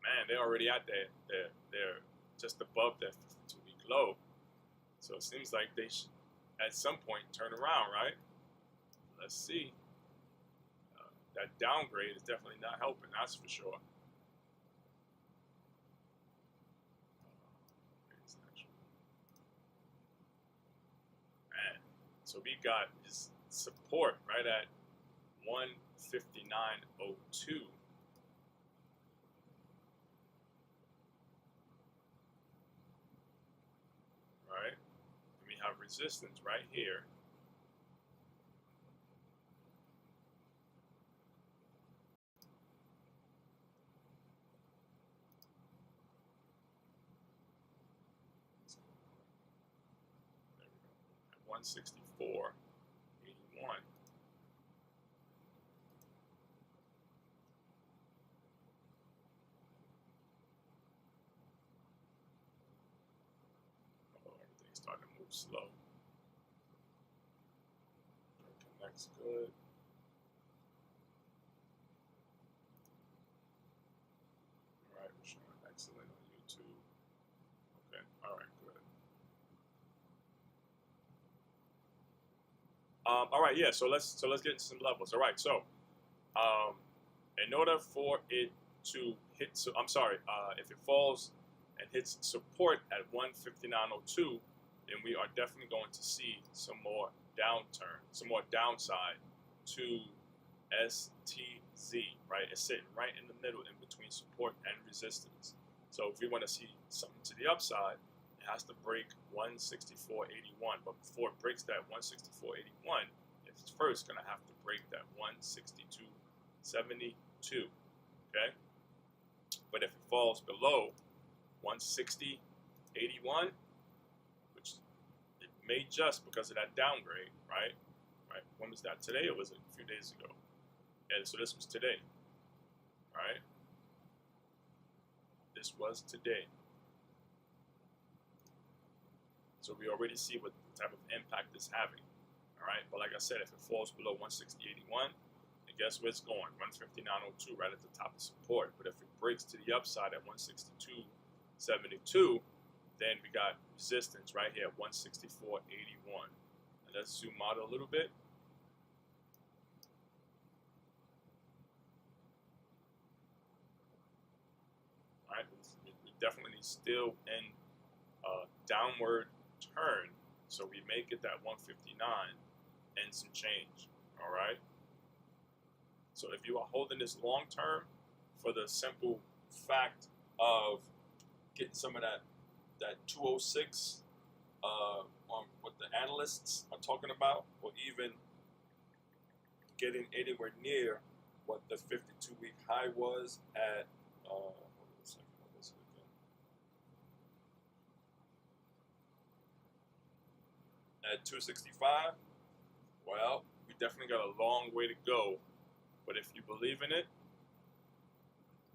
Man, they're already at they're just above that 52-week low. So it seems like they should at some point turn around, right? Let's see. That downgrade is definitely not helping, that's for sure. Man, so we got this support right at 159.02. Right? And we have resistance right here. There we go. At 164.81. Everything's starting to move slow. Connects good. All right, we're showing excellent on YouTube. Okay, all right, good. All right, yeah. So let's get into some levels. All right, so in order for it to hit, so I'm sorry, if it falls and hits support at 159.02, then we are definitely going to see some more downturn, some more downside to STZ, right? It's sitting right in the middle in between support and resistance. So if we want to see something to the upside, it has to break 164.81. But before it breaks that 164.81, it's first going to have to break that 162.72, okay? But if it falls below 160.81, which it may just because of that downgrade, right? Right? When was that? Today or was it a few days ago? And so this was today, right? This was today. So we already see what type of impact it's having, all right? But like I said, if it falls below 160.81, and guess where it's going? 159.02, right at the top of support. But if it breaks to the upside at 162.72, then we got resistance right here at 164.81. And let's zoom out a little bit. All right, we definitely still in downward turn, so we may get that 159 and some change. All right, so if you are holding this long term, for the simple fact of getting some of that 206 on what the analysts are talking about, or even getting anywhere near what the 52-week high was at hold on a second, what was it again? At 265. Well, we definitely got a long way to go, but if you believe in it,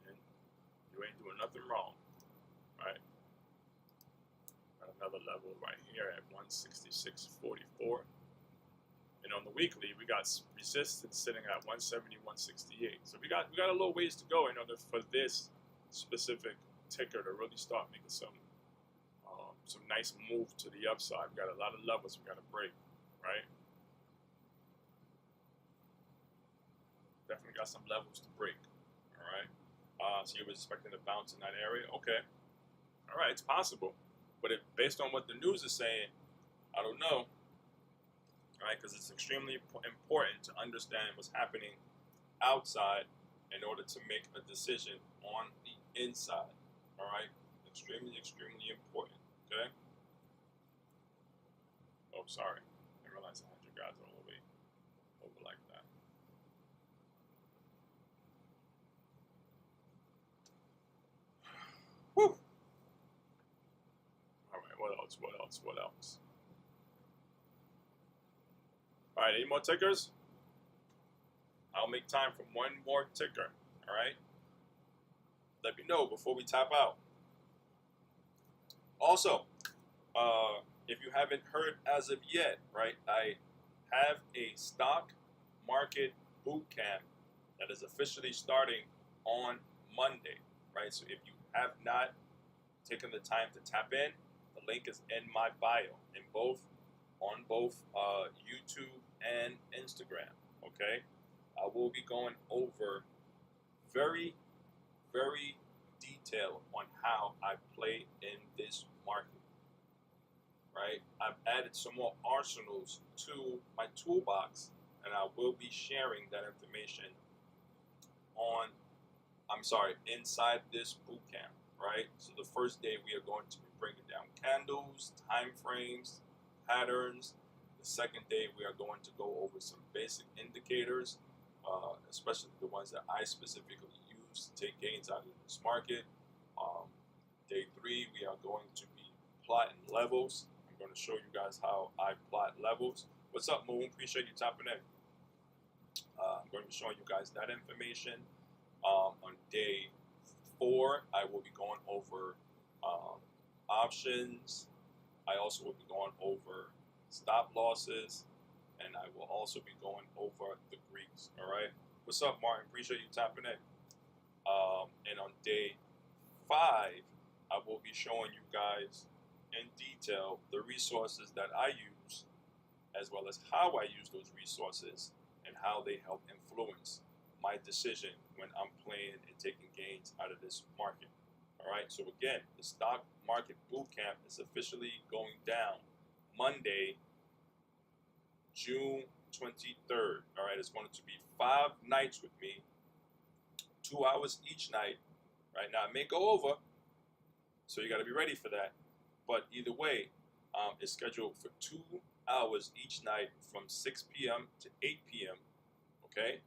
then you ain't doing nothing wrong, right? Got another level right here at 166.44. And on the weekly, we got resistance sitting at 170, 168. So we got a little ways to go in order for this specific ticker to really start making some nice move to the upside. We got a lot of levels we got to break, right? Definitely got some levels to break, all right? So you were expecting to bounce in that area? Okay. All right, it's possible. But based on what the news is saying, I don't know. Right, because it's extremely important to understand what's happening outside in order to make a decision on the inside. All right, extremely, extremely important. Okay. Oh, sorry, I realized I had you guys all the way over like that. Whew. All right, what else? What else? What else? All right, any more tickers? I'll make time for one more ticker, all right? Let me know before we tap out. Also, if you haven't heard as of yet, right, I have a stock market boot camp that is officially starting on Monday, right? So if you have not taken the time to tap in, the link is in my bio on both YouTube and Instagram, okay? I will be going over very, very detailed on how I play in this market, right? I've added some more arsenals to my toolbox, and I will be sharing that information inside this boot camp, right? So the first day we are going to be breaking down candles, time frames, patterns. The second day we are going to go over some basic indicators, especially the ones that I specifically use to take gains out of this market. Day 3 we are going to be plotting levels. I'm going to show you guys how I plot levels. What's up, Moon? Appreciate you tapping in. I'm going to be showing you guys that information. On day 4 I will be going over options. I also will be going over stop losses, and I will also be going over the Greeks. All right. What's up, Martin? Appreciate you tapping in. And on day 5, I will be showing you guys in detail the resources that I use, as well as how I use those resources and how they help influence my decision when I'm playing and taking gains out of this market. All right, so again, the stock market boot camp is officially going down Monday, June 23rd. All right, it's going to be 5 nights with me, 2 hours each night. Right now, it may go over, so you got to be ready for that. But either way, it's scheduled for 2 hours each night from 6 p.m. to 8 p.m. Okay,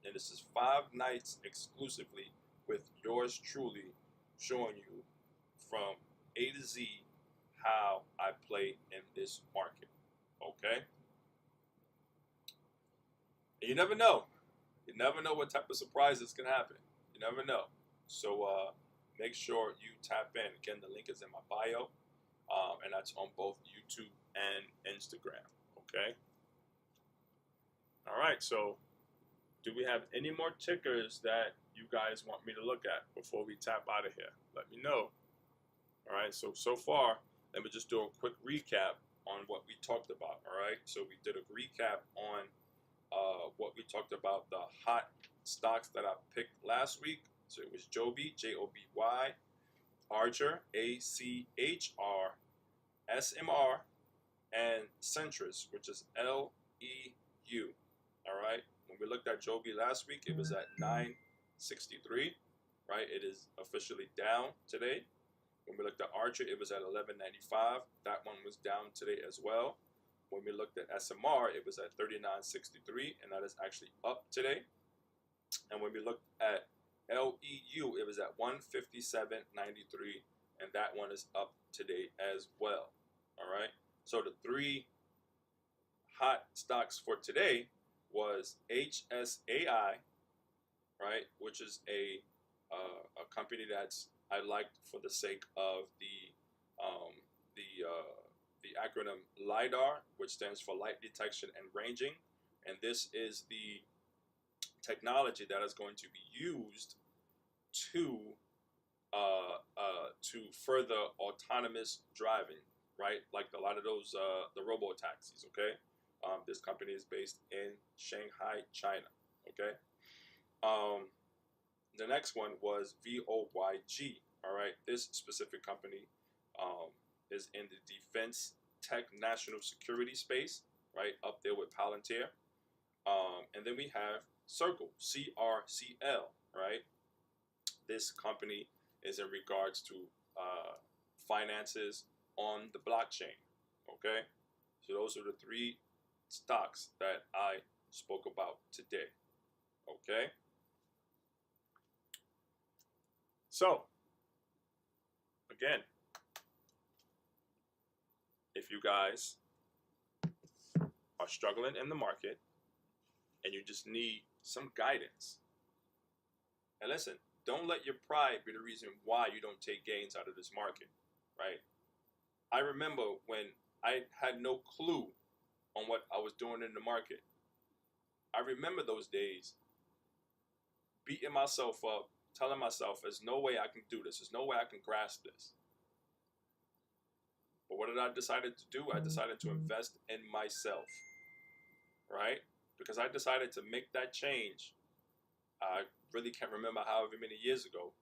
and this is 5 nights exclusively with yours truly, showing you from A to Z how I play in this market. Okay, and you never know. You never know what type of surprises can happen. You never know. So make sure you tap in. Again, the link is in my bio, and that's on both YouTube and Instagram. Okay. All right. So, do we have any more tickers that you guys want me to look at before we tap out of here? Let me know. All right. So far, let me just do a quick recap on what we talked about. All right. So we did a recap on what we talked about, the hot stocks that I picked last week. So it was JOBY, JOBY, ACHR, ACHR, SMR, and Centris, which is LEU. All right. When we looked at JOBY last week, it was at 963. Right. It is officially down today. When we looked at ACHR, it was at 1195. That one was down today as well. When we looked at SMR, it was at 3963, and that is actually up today. And when we looked at LEU, it was at 157.93, and that one is up today as well. All right. So the 3 hot stocks for today was HSAI, right, which is a company that's I liked for the sake of the acronym LiDAR, which stands for light detection and ranging, and this is the technology that is going to be used to further autonomous driving, right? Like a lot of those the robo taxis. Okay, this company is based in Shanghai, China. Okay. The next one was VOYG. All right, this specific company is in the defense tech national security space, right up there with Palantir. And then we have Circle, CRCL, right? This company is in regards to finances on the blockchain. Okay, so those are the 3 stocks that I spoke about today. Okay. So, again, if you guys are struggling in the market and you just need some guidance, and listen, don't let your pride be the reason why you don't take gains out of this market, right? I remember when I had no clue on what I was doing in the market. I remember those days beating myself up, telling myself, there's no way I can do this. There's no way I can grasp this. But what did I decide to do? I decided to invest in myself, right? Because I decided to make that change. I really can't remember however many years ago.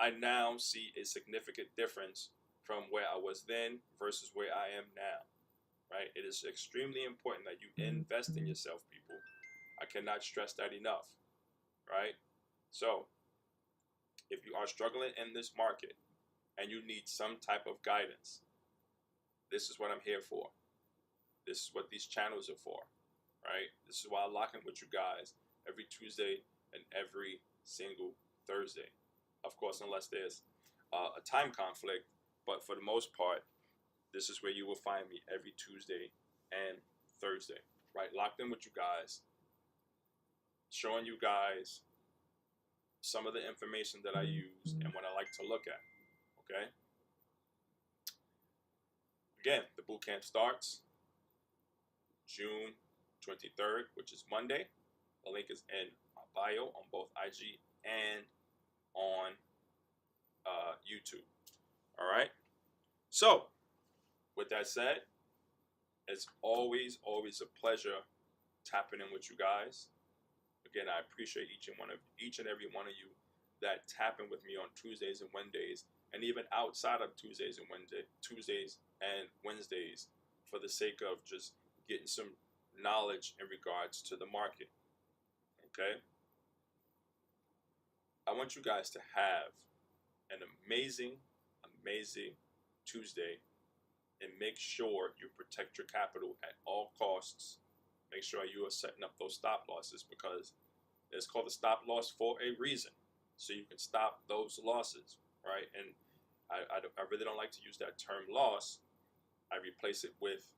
I now see a significant difference from where I was then versus where I am now, right? It is extremely important that you invest in yourself, people. I cannot stress that enough, right? So, if you are struggling in this market and you need some type of guidance, this is what I'm here for. This is what these channels are for, right? This is why I lock in with you guys every Tuesday and every single Thursday. Of course, unless there's a time conflict, but for the most part, this is where you will find me every Tuesday and Thursday, right? Locked in with you guys, showing you guys some of the information that I use and what I like to look at, okay? Again, the boot camp starts June 23rd, which is Monday. The link is in my bio on both IG and on YouTube. All right. So, with that said, it's always a pleasure tapping in with you guys. Again, I appreciate each and every one of you that tap in with me on Tuesdays and Wednesdays, and even outside of Tuesdays and Wednesdays, for the sake of just getting some knowledge in regards to the market. Okay, I want you guys to have an amazing Tuesday, and make sure you protect your capital at all costs. Make sure you are setting up those stop losses, because it's called a stop loss for a reason, so you can stop those losses, right? And I really don't like to use that term loss. I replace it with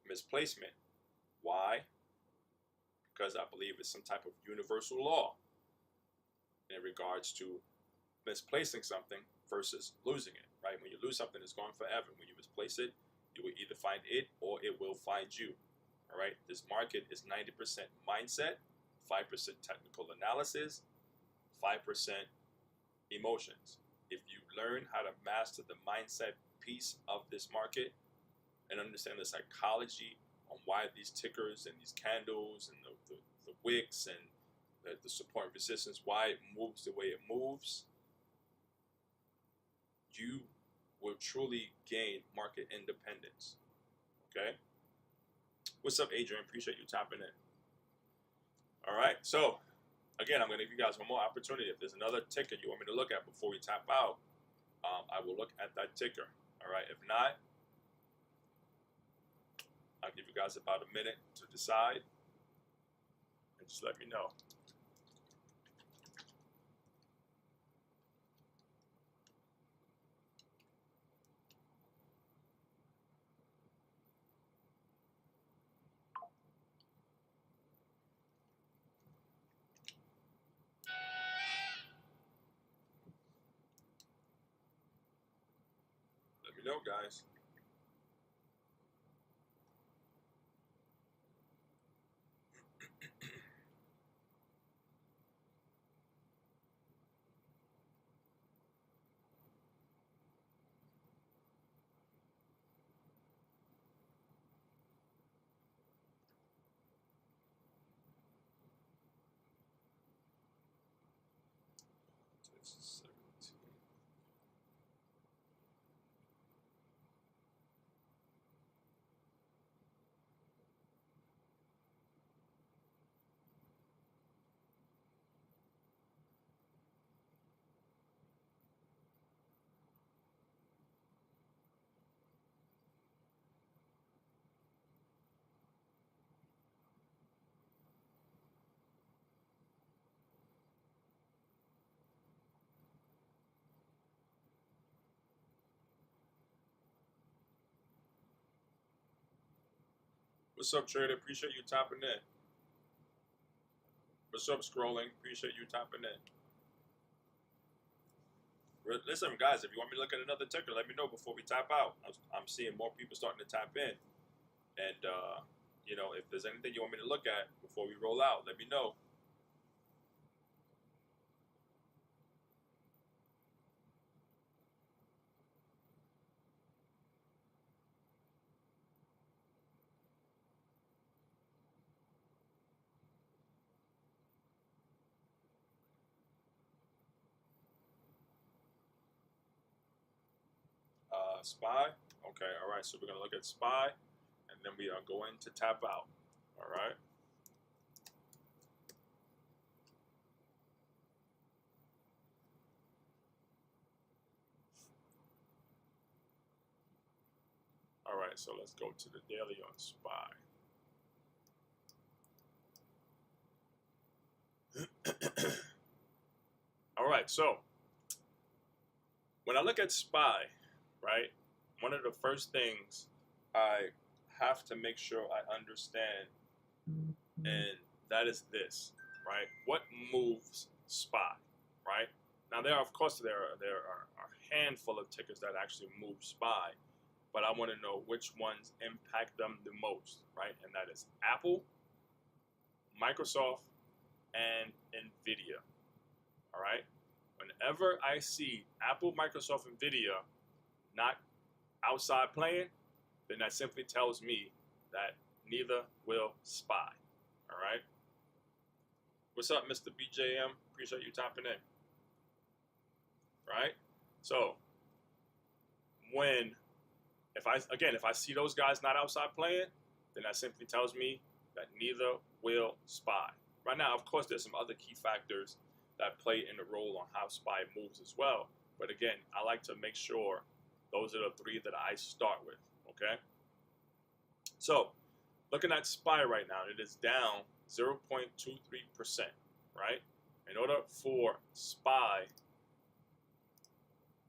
misplacement. Why? Because I believe it's some type of universal law in regards to misplacing something versus losing it, right? When you lose something, it's gone forever. When you misplace it, you will either find it or it will find you. All right, this market is 90% mindset, 5% technical analysis, 5% emotions. If you learn how to master the mindset piece of this market and understand the psychology on why these tickers and these candles and the wicks and the support and resistance, why it moves the way it moves, you will truly gain market independence. Okay? What's up, Adrian? Appreciate you tapping in. All right, so again, I'm going to give you guys one more opportunity. If there's another ticker you want me to look at before we tap out, I will look at that ticker. All right, if not, I'll give you guys about a minute to decide, and just let me know. Let me know, guys. This is 17. What's up, Trader? Appreciate you tapping in. What's up, Scrolling? Appreciate you tapping in. Listen, guys, if you want me to look at another ticker, let me know before we tap out. I'm seeing more people starting to tap in. And, you know, if there's anything you want me to look at before we roll out, let me know. SPY. Okay, all right. So we're going to look at SPY, and then we are going to tap out. All right. All right, so let's go to the daily on SPY. All right, so when I look at SPY, right, one of the first things I have to make sure I understand, and that is this, right? What moves SPY, right? Now, there are a handful of tickers that actually move SPY, but I want to know which ones impact them the most, right? And that is Apple, Microsoft, and NVIDIA, all right? Whenever I see Apple, Microsoft, NVIDIA not outside playing, then that simply tells me that neither will SPY, all right? What's up, Mr. BJM? Appreciate you tapping in. Right? So if I see those guys not outside playing, then that simply tells me that neither will SPY. Right now, of course, there's some other key factors that play in the role on how SPY moves as well. But again, I like to make sure those are the three that I start with, okay? So, looking at SPY right now, it is down 0.23%, right? In order for SPY,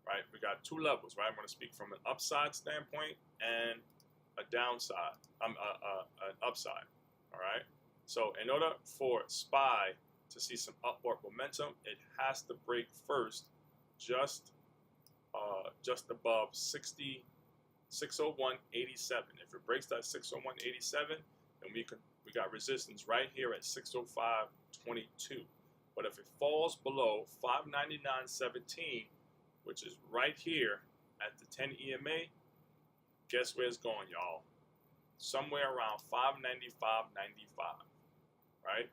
right, we got two levels, right? I'm going to speak from an upside standpoint and a downside, an upside, all right? So in order for SPY to see some upward momentum, it has to break first just above 601.87. If it breaks that 601.87, then we got resistance right here at 605.22. But if it falls below 599.17, which is right here at the 10 EMA, guess where it's going, y'all? Somewhere around 595.95, right?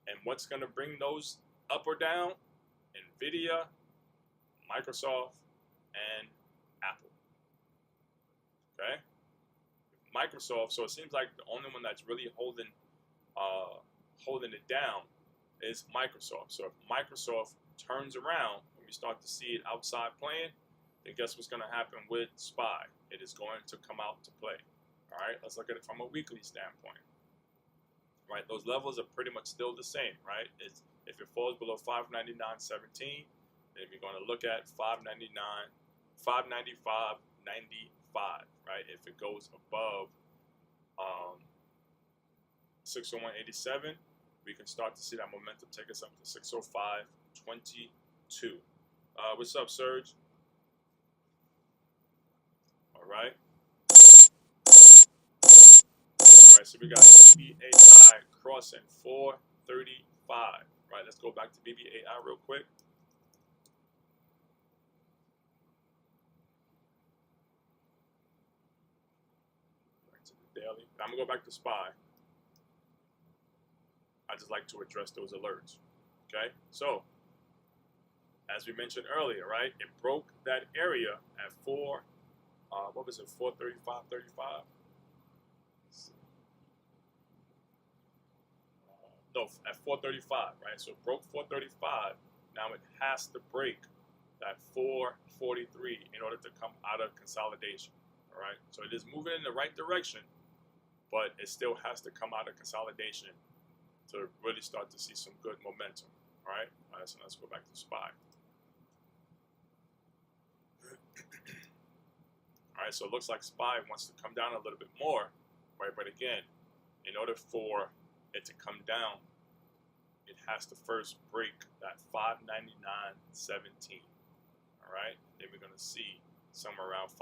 And what's going to bring those up or down? NVIDIA, Microsoft, and Apple. Okay? Microsoft, so it seems like the only one that's really holding it down is Microsoft. So if Microsoft turns around and we start to see it outside playing, then guess what's going to happen with SPY? It is going to come out to play. All right, let's look at it from a weekly standpoint. Right, those levels are pretty much still the same, right? If it falls below 599.17, then we're going to look at 595.95, right? If it goes above 601.87, we can start to see that momentum take us up to 605.22. What's up, Serge? All right. All right, so we got BBAI crossing 435. Right, let's go back to BBAI real quick. Back to the daily. I'm gonna go back to SPY. I just like to address those alerts. Okay, so as we mentioned earlier, right, it broke that area at 435.35. No, at 435, right? So it broke 435. Now it has to break that 443 in order to come out of consolidation. All right. So it is moving in the right direction, but it still has to come out of consolidation to really start to see some good momentum. All right. All right, so let's go back to SPY. All right. So it looks like SPY wants to come down a little bit more, right? But again, in order for it to come down, it has to first break that 599.17. All right, then we're gonna see somewhere around 595.95.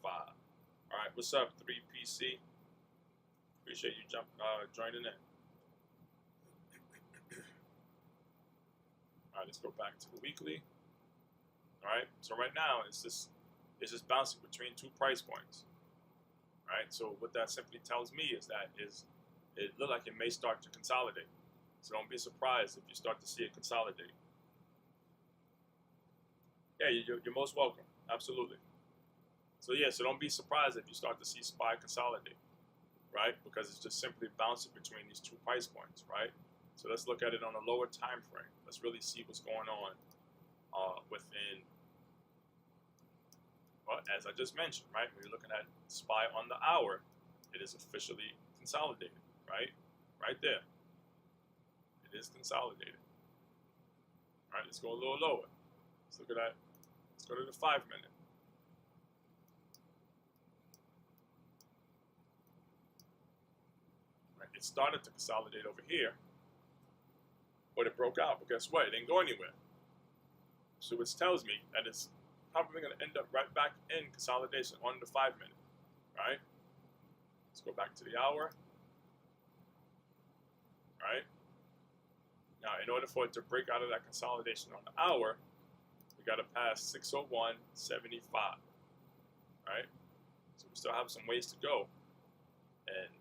All right, what's up, 3PC? Appreciate you joining in. All right, let's go back to the weekly. All right, so right now it's just bouncing between two price points. Right, so what that simply tells me is that it looks like it may start to consolidate. So don't be surprised if you start to see it consolidate. Yeah, you're most welcome. Absolutely. So yeah, so don't be surprised if you start to see SPY consolidate, right? Because it's just simply bouncing between these two price points, right? So let's look at it on a lower time frame. Let's really see what's going on within. But as I just mentioned, right, when you're looking at SPY on the hour, it is officially consolidated, right? Right there. It is consolidated. All right, let's go a little lower. Let's look at that. Let's go to the 5 minute. Right, it started to consolidate over here, but it broke out. But guess what? It didn't go anywhere. So which tells me that it's probably going to end up right back in consolidation on the 5 minute, right? Let's go back to the hour, right? Now, in order for it to break out of that consolidation on the hour, we got to pass 601.75, right? So we still have some ways to go, and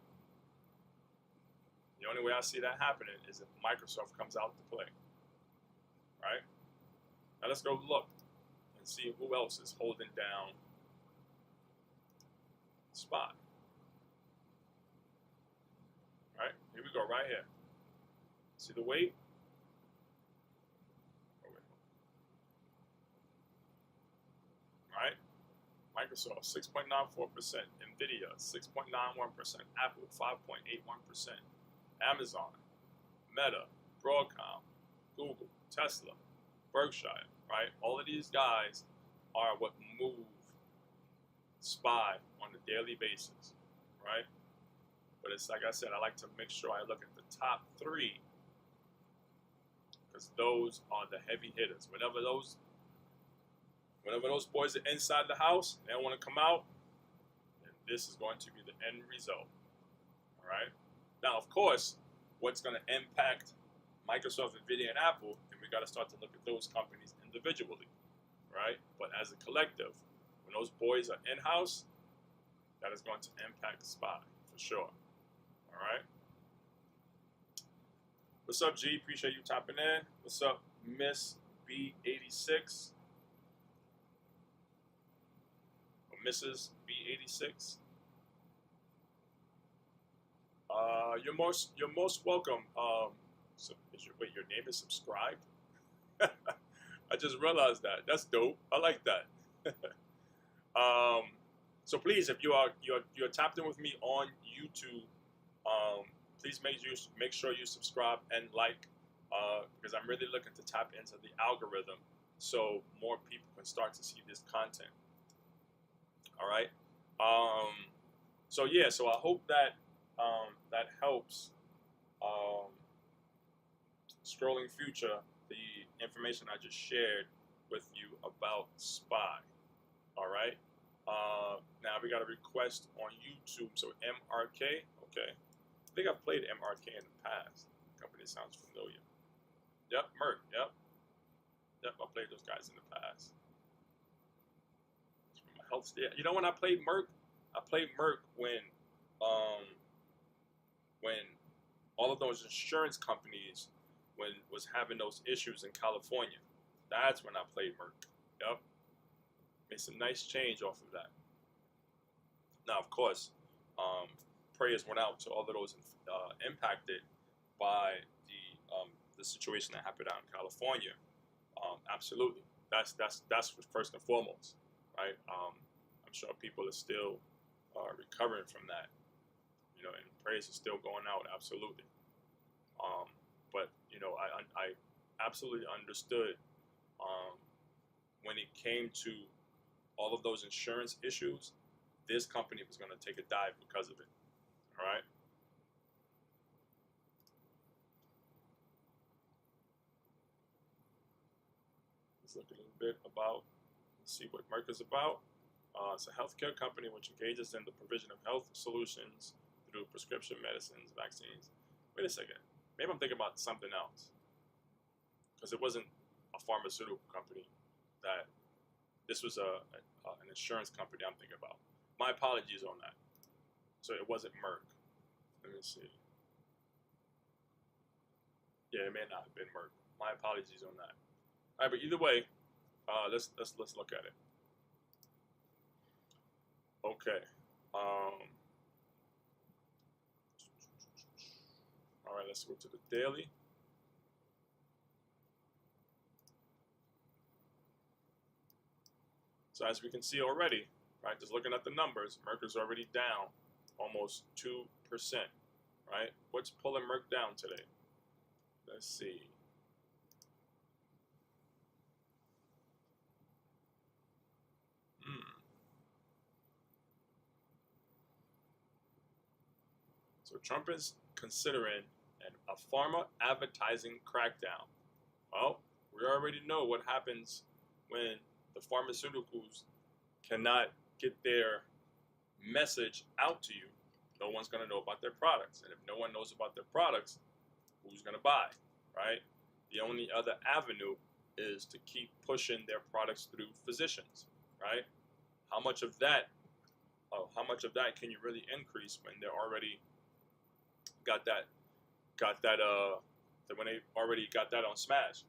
The only way I see that happening is if Microsoft comes out to play, right? Now let's go look and see who else is holding down SPY. Right, here we go, right here. See the weight? Right? Microsoft 6.94%, Nvidia 6.91%, Apple 5.81%, Amazon, Meta, Broadcom, Google, Tesla, Berkshire, right? All of these guys are what move SPY on a daily basis, right? But it's like I said, I like to make sure I look at the top 3 because those are the heavy hitters. Whenever those boys are inside the house, they don't want to come out, and this is going to be the end result. All right. Now, of course, what's going to impact Microsoft, Nvidia, and Apple, and we got to start to look at those companies individually, right? But as a collective, when those boys are in-house, that is going to impact SPY for sure. All right. What's up, G? Appreciate you tapping in. What's up, Miss B86? Or Mrs. B86? You're most welcome. So wait, your name is subscribed? I just realized that. That's dope. I like that. So please, if you're tapped in with me on YouTube, please make sure you subscribe and like, because I'm really looking to tap into the algorithm so more people can start to see this content. All right. So yeah. So I hope that that helps. Scrolling future, the information I just shared with you about SPY. All right. Now we got a request on YouTube. So MRK. Okay. I think I've played MRK in the past. The company sounds familiar. Yep, Merck. Yep. Yep, I played those guys in the past. My health state. You know when I played Merck? I played Merck when all of those insurance companies was having those issues in California. That's when I played Merck. Yep. Made some nice change off of that. Now, of course, prayers went out to all of those impacted by the situation that happened out in California. Absolutely, that's first and foremost, right? I'm sure people are still recovering from that, you know, and prayers are still going out. Absolutely, but you know, I absolutely understood when it came to all of those insurance issues, this company was going to take a dive because of it. All right. Let's look a little bit about, see what Merck is about. It's a healthcare company which engages in the provision of health solutions through prescription medicines, vaccines. Wait a second. Maybe I'm thinking about something else. Because it wasn't a pharmaceutical company. This was an insurance company I'm thinking about. My apologies on that. So it wasn't Merck. Let me see. Yeah, it may not have been Merck. My apologies on that. All right, but either way, let's look at it. Okay. All right, let's go to the daily. So as we can see already, right, just looking at the numbers, Merck is already down almost 2%, right? What's pulling Merck down today? Let's see. So Trump is considering a pharma advertising crackdown. Well, we already know what happens when the pharmaceuticals cannot get their message out to you. No one's going to know about their products. And if no one knows about their products, who's going to buy, right? The only other avenue is to keep pushing their products through physicians, right? How much of that can you really increase when they're already got that got that when they already got that on Smash.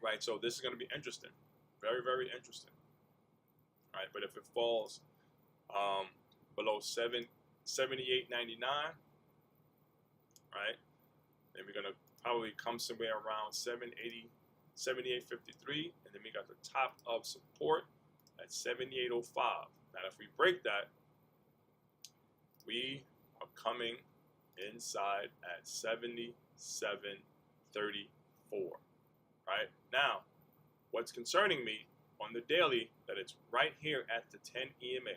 Right, so this is going to be interesting, very, very interesting. Right, but if it falls below 78.99, right, then we're going to probably come somewhere around 78.53, and then we got the top of support at 78.05. Now, if we break that, we are coming inside at 77.34. Right now, what's concerning me on the daily, that it's right here at the 10 EMA,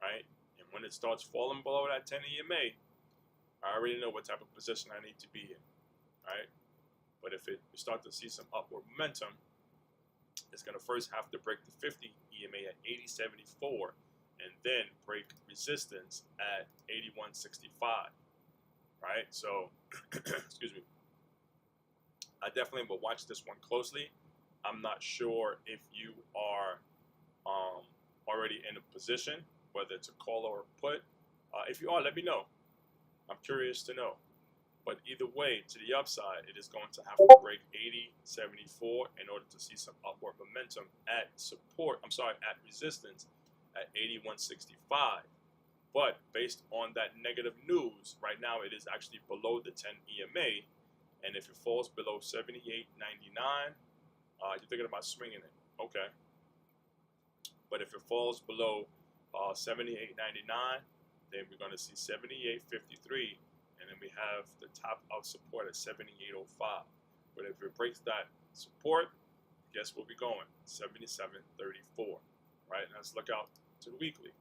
right? And when it starts falling below that 10 EMA, I already know what type of position I need to be in, right? But if we start to see some upward momentum, it's going to first have to break the 50 EMA at 80.74, and then break resistance at 81.65, right? So, excuse me. I definitely will watch this one closely. I'm not sure if you are already in a position, whether it's a call or a put. If you are, let me know. I'm curious to know. But either way, to the upside, it is going to have to break 80.74 in order to see some upward momentum at support. At resistance at 81.65. But based on that negative news, right now it is actually below the 10 EMA. And if it falls below 78.99, you're thinking about swinging it. Okay. But if it falls below 78.99, then we're going to see 78.53, and then we have the top of support at 78.05. But if it breaks that support, guess where we're going? 77.34. Right? And let's look out to the weekly.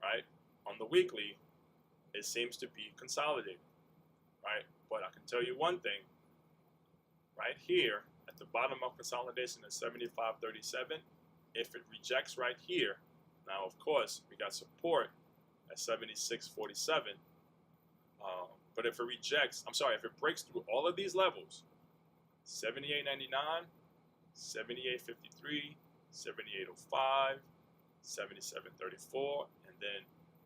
Right? On the weekly, it seems to be consolidating. Right? But I can tell you one thing. Right here, at the bottom of consolidation at 75.37, if it rejects right here, now of course we got support at 76.47. But if it rejects, if it breaks through all of these levels, 78.99, 78.53, 78.05, 77.34, and then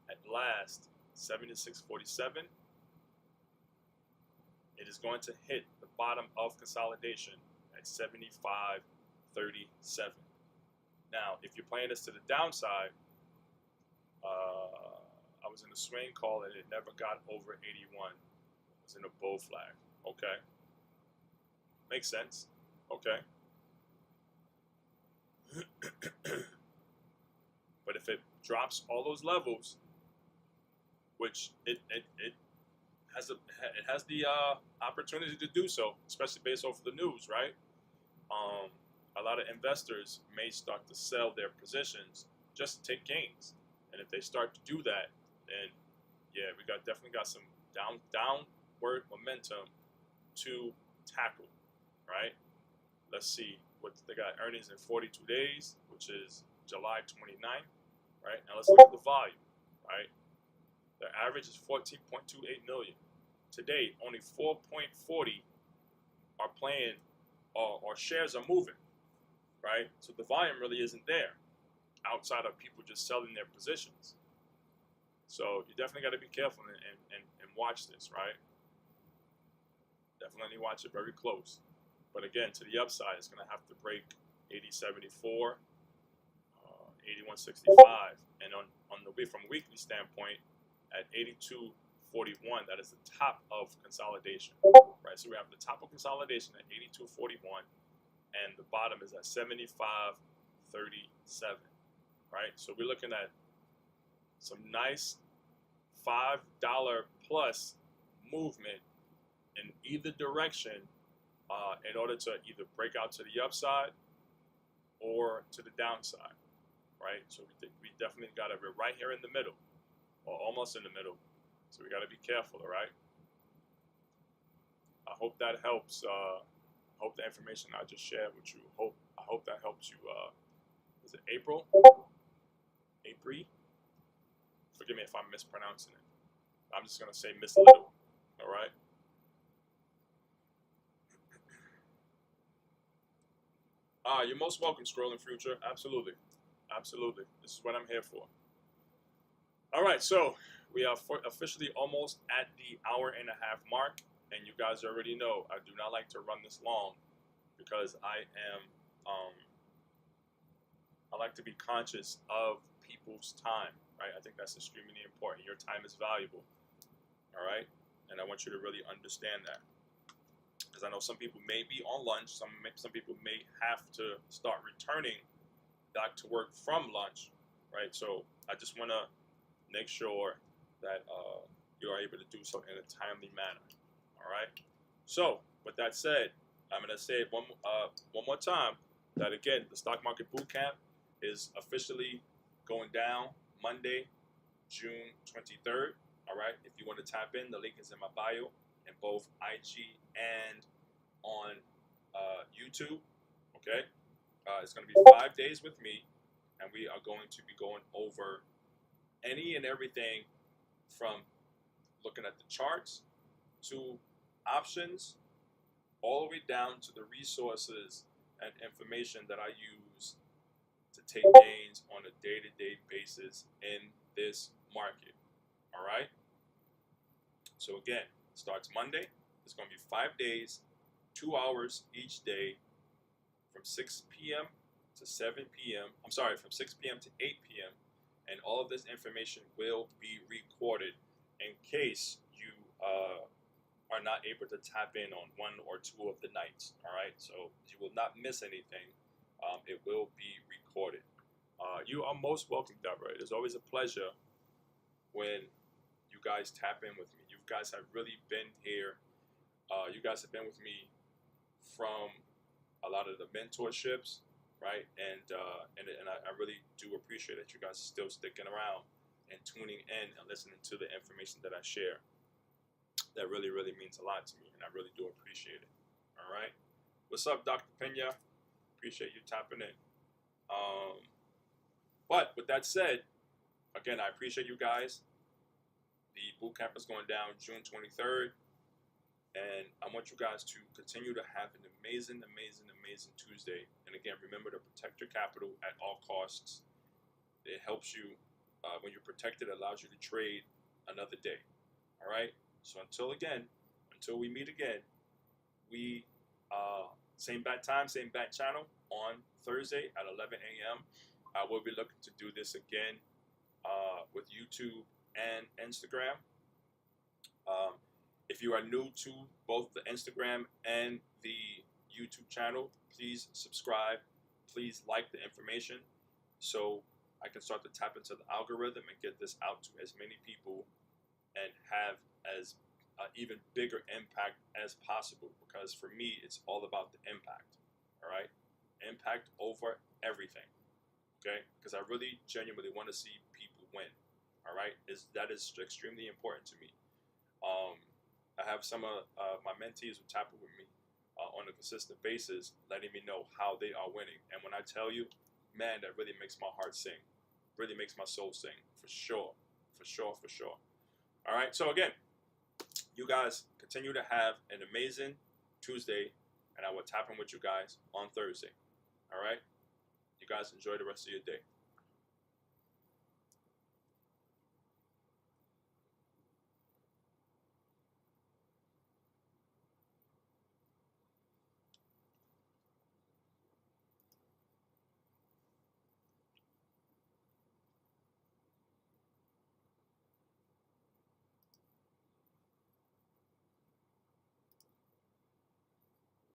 at last 76.47, it is going to hit the bottom of consolidation at 75.37. Now, if you're playing this to the downside, I was in a swing call and it never got over 81. It was in a bull flag. Okay. Makes sense. Okay. But if it drops all those levels, which it has the opportunity to do so, especially based off of the news, right? A lot of investors may start to sell their positions just to take gains, and if they start to do that, then yeah, we definitely got some downward momentum to tackle, right? Let's see what they got. Earnings in 42 days, which is July 29th, right? Now let's look at the volume, right? The average is 14.28 million. Today, only 4.40 are playing or shares are moving, right? So the volume really isn't there outside of people just selling their positions. So you definitely got to be careful and watch this, right? Definitely watch it very close. But again, to the upside, it's going to have to break 80.74, 81.65, and from a weekly standpoint, at 82.41, that is the top of consolidation, right? So we have the top of consolidation at 82.41, and the bottom is at 75.37, right? So we're looking at some nice $5 plus movement in either direction in order to either break out to the upside or to the downside, right? So we definitely got to be right here in the middle, or almost in the middle. So we got to be careful, all right? I hope that helps. I hope the information I just shared with you, I hope that helps you. Is it April? April? Forgive me if I'm mispronouncing it. I'm just going to say Miss Little, all right? You're most welcome, Scrolling Future. Absolutely. Absolutely. This is what I'm here for. All right, so we are officially almost at the hour-and-a-half mark, and you guys already know I do not like to run this long because I like to be conscious of people's time, right? I think that's extremely important. Your time is valuable, all right? And I want you to really understand that, because I know some people may be on lunch, some people may have to start returning back to work from lunch, right? So I just want to make sure that you are able to do so in a timely manner. All right. So with that said, I'm going to say it one more time that again, the stock market boot camp is officially going down Monday, June 23rd. All right. If you want to tap in, the link is in my bio in both IG and on YouTube. Okay. It's going to be 5 days with me, and we are going to be going over any and everything from looking at the charts to options, all the way down to the resources and information that I use to take gains on a day-to-day basis in this market. All right. So again, it starts Monday. It's going to be 5 days, 2 hours each day, from 6 p.m. to 7 p.m. I'm sorry, from 6 p.m. to 8 p.m. And all of this information will be recorded in case you are not able to tap in on one or two of the nights. All right, so you will not miss anything. It will be recorded. You are most welcome, Deborah. It is always a pleasure when you guys tap in with me. You guys have really been here. You guys have been with me from a lot of the mentorships, right? And I really do appreciate that you guys are still sticking around and tuning in and listening to the information that I share. That really, really means a lot to me, and I really do appreciate it. All right. What's up, Dr. Pena? Appreciate you tapping in. But with that said, again, I appreciate you guys. The boot camp is going down June 23rd. And I want you guys to continue to have an amazing, amazing, amazing Tuesday. And again, remember to protect your capital at all costs. It helps you, when you're protected, it allows you to trade another day. All right? So until we meet again, we, same bat time, same bat channel on Thursday at 11 a.m. I will be looking to do this again with YouTube and Instagram. If you are new to both the Instagram and the YouTube channel, please subscribe. Please like the information so I can start to tap into the algorithm and get this out to as many people and have as even bigger impact as possible, because for me, it's all about the impact. All right? Impact over everything. Okay? Because I really genuinely want to see people win. All right? That is extremely important to me. I have some of my mentees who tap with me on a consistent basis, letting me know how they are winning. And when I tell you, man, that really makes my heart sing. Really makes my soul sing. For sure. For sure, for sure. All right. So again, you guys continue to have an amazing Tuesday, and I will tap in with you guys on Thursday. All right. You guys enjoy the rest of your day.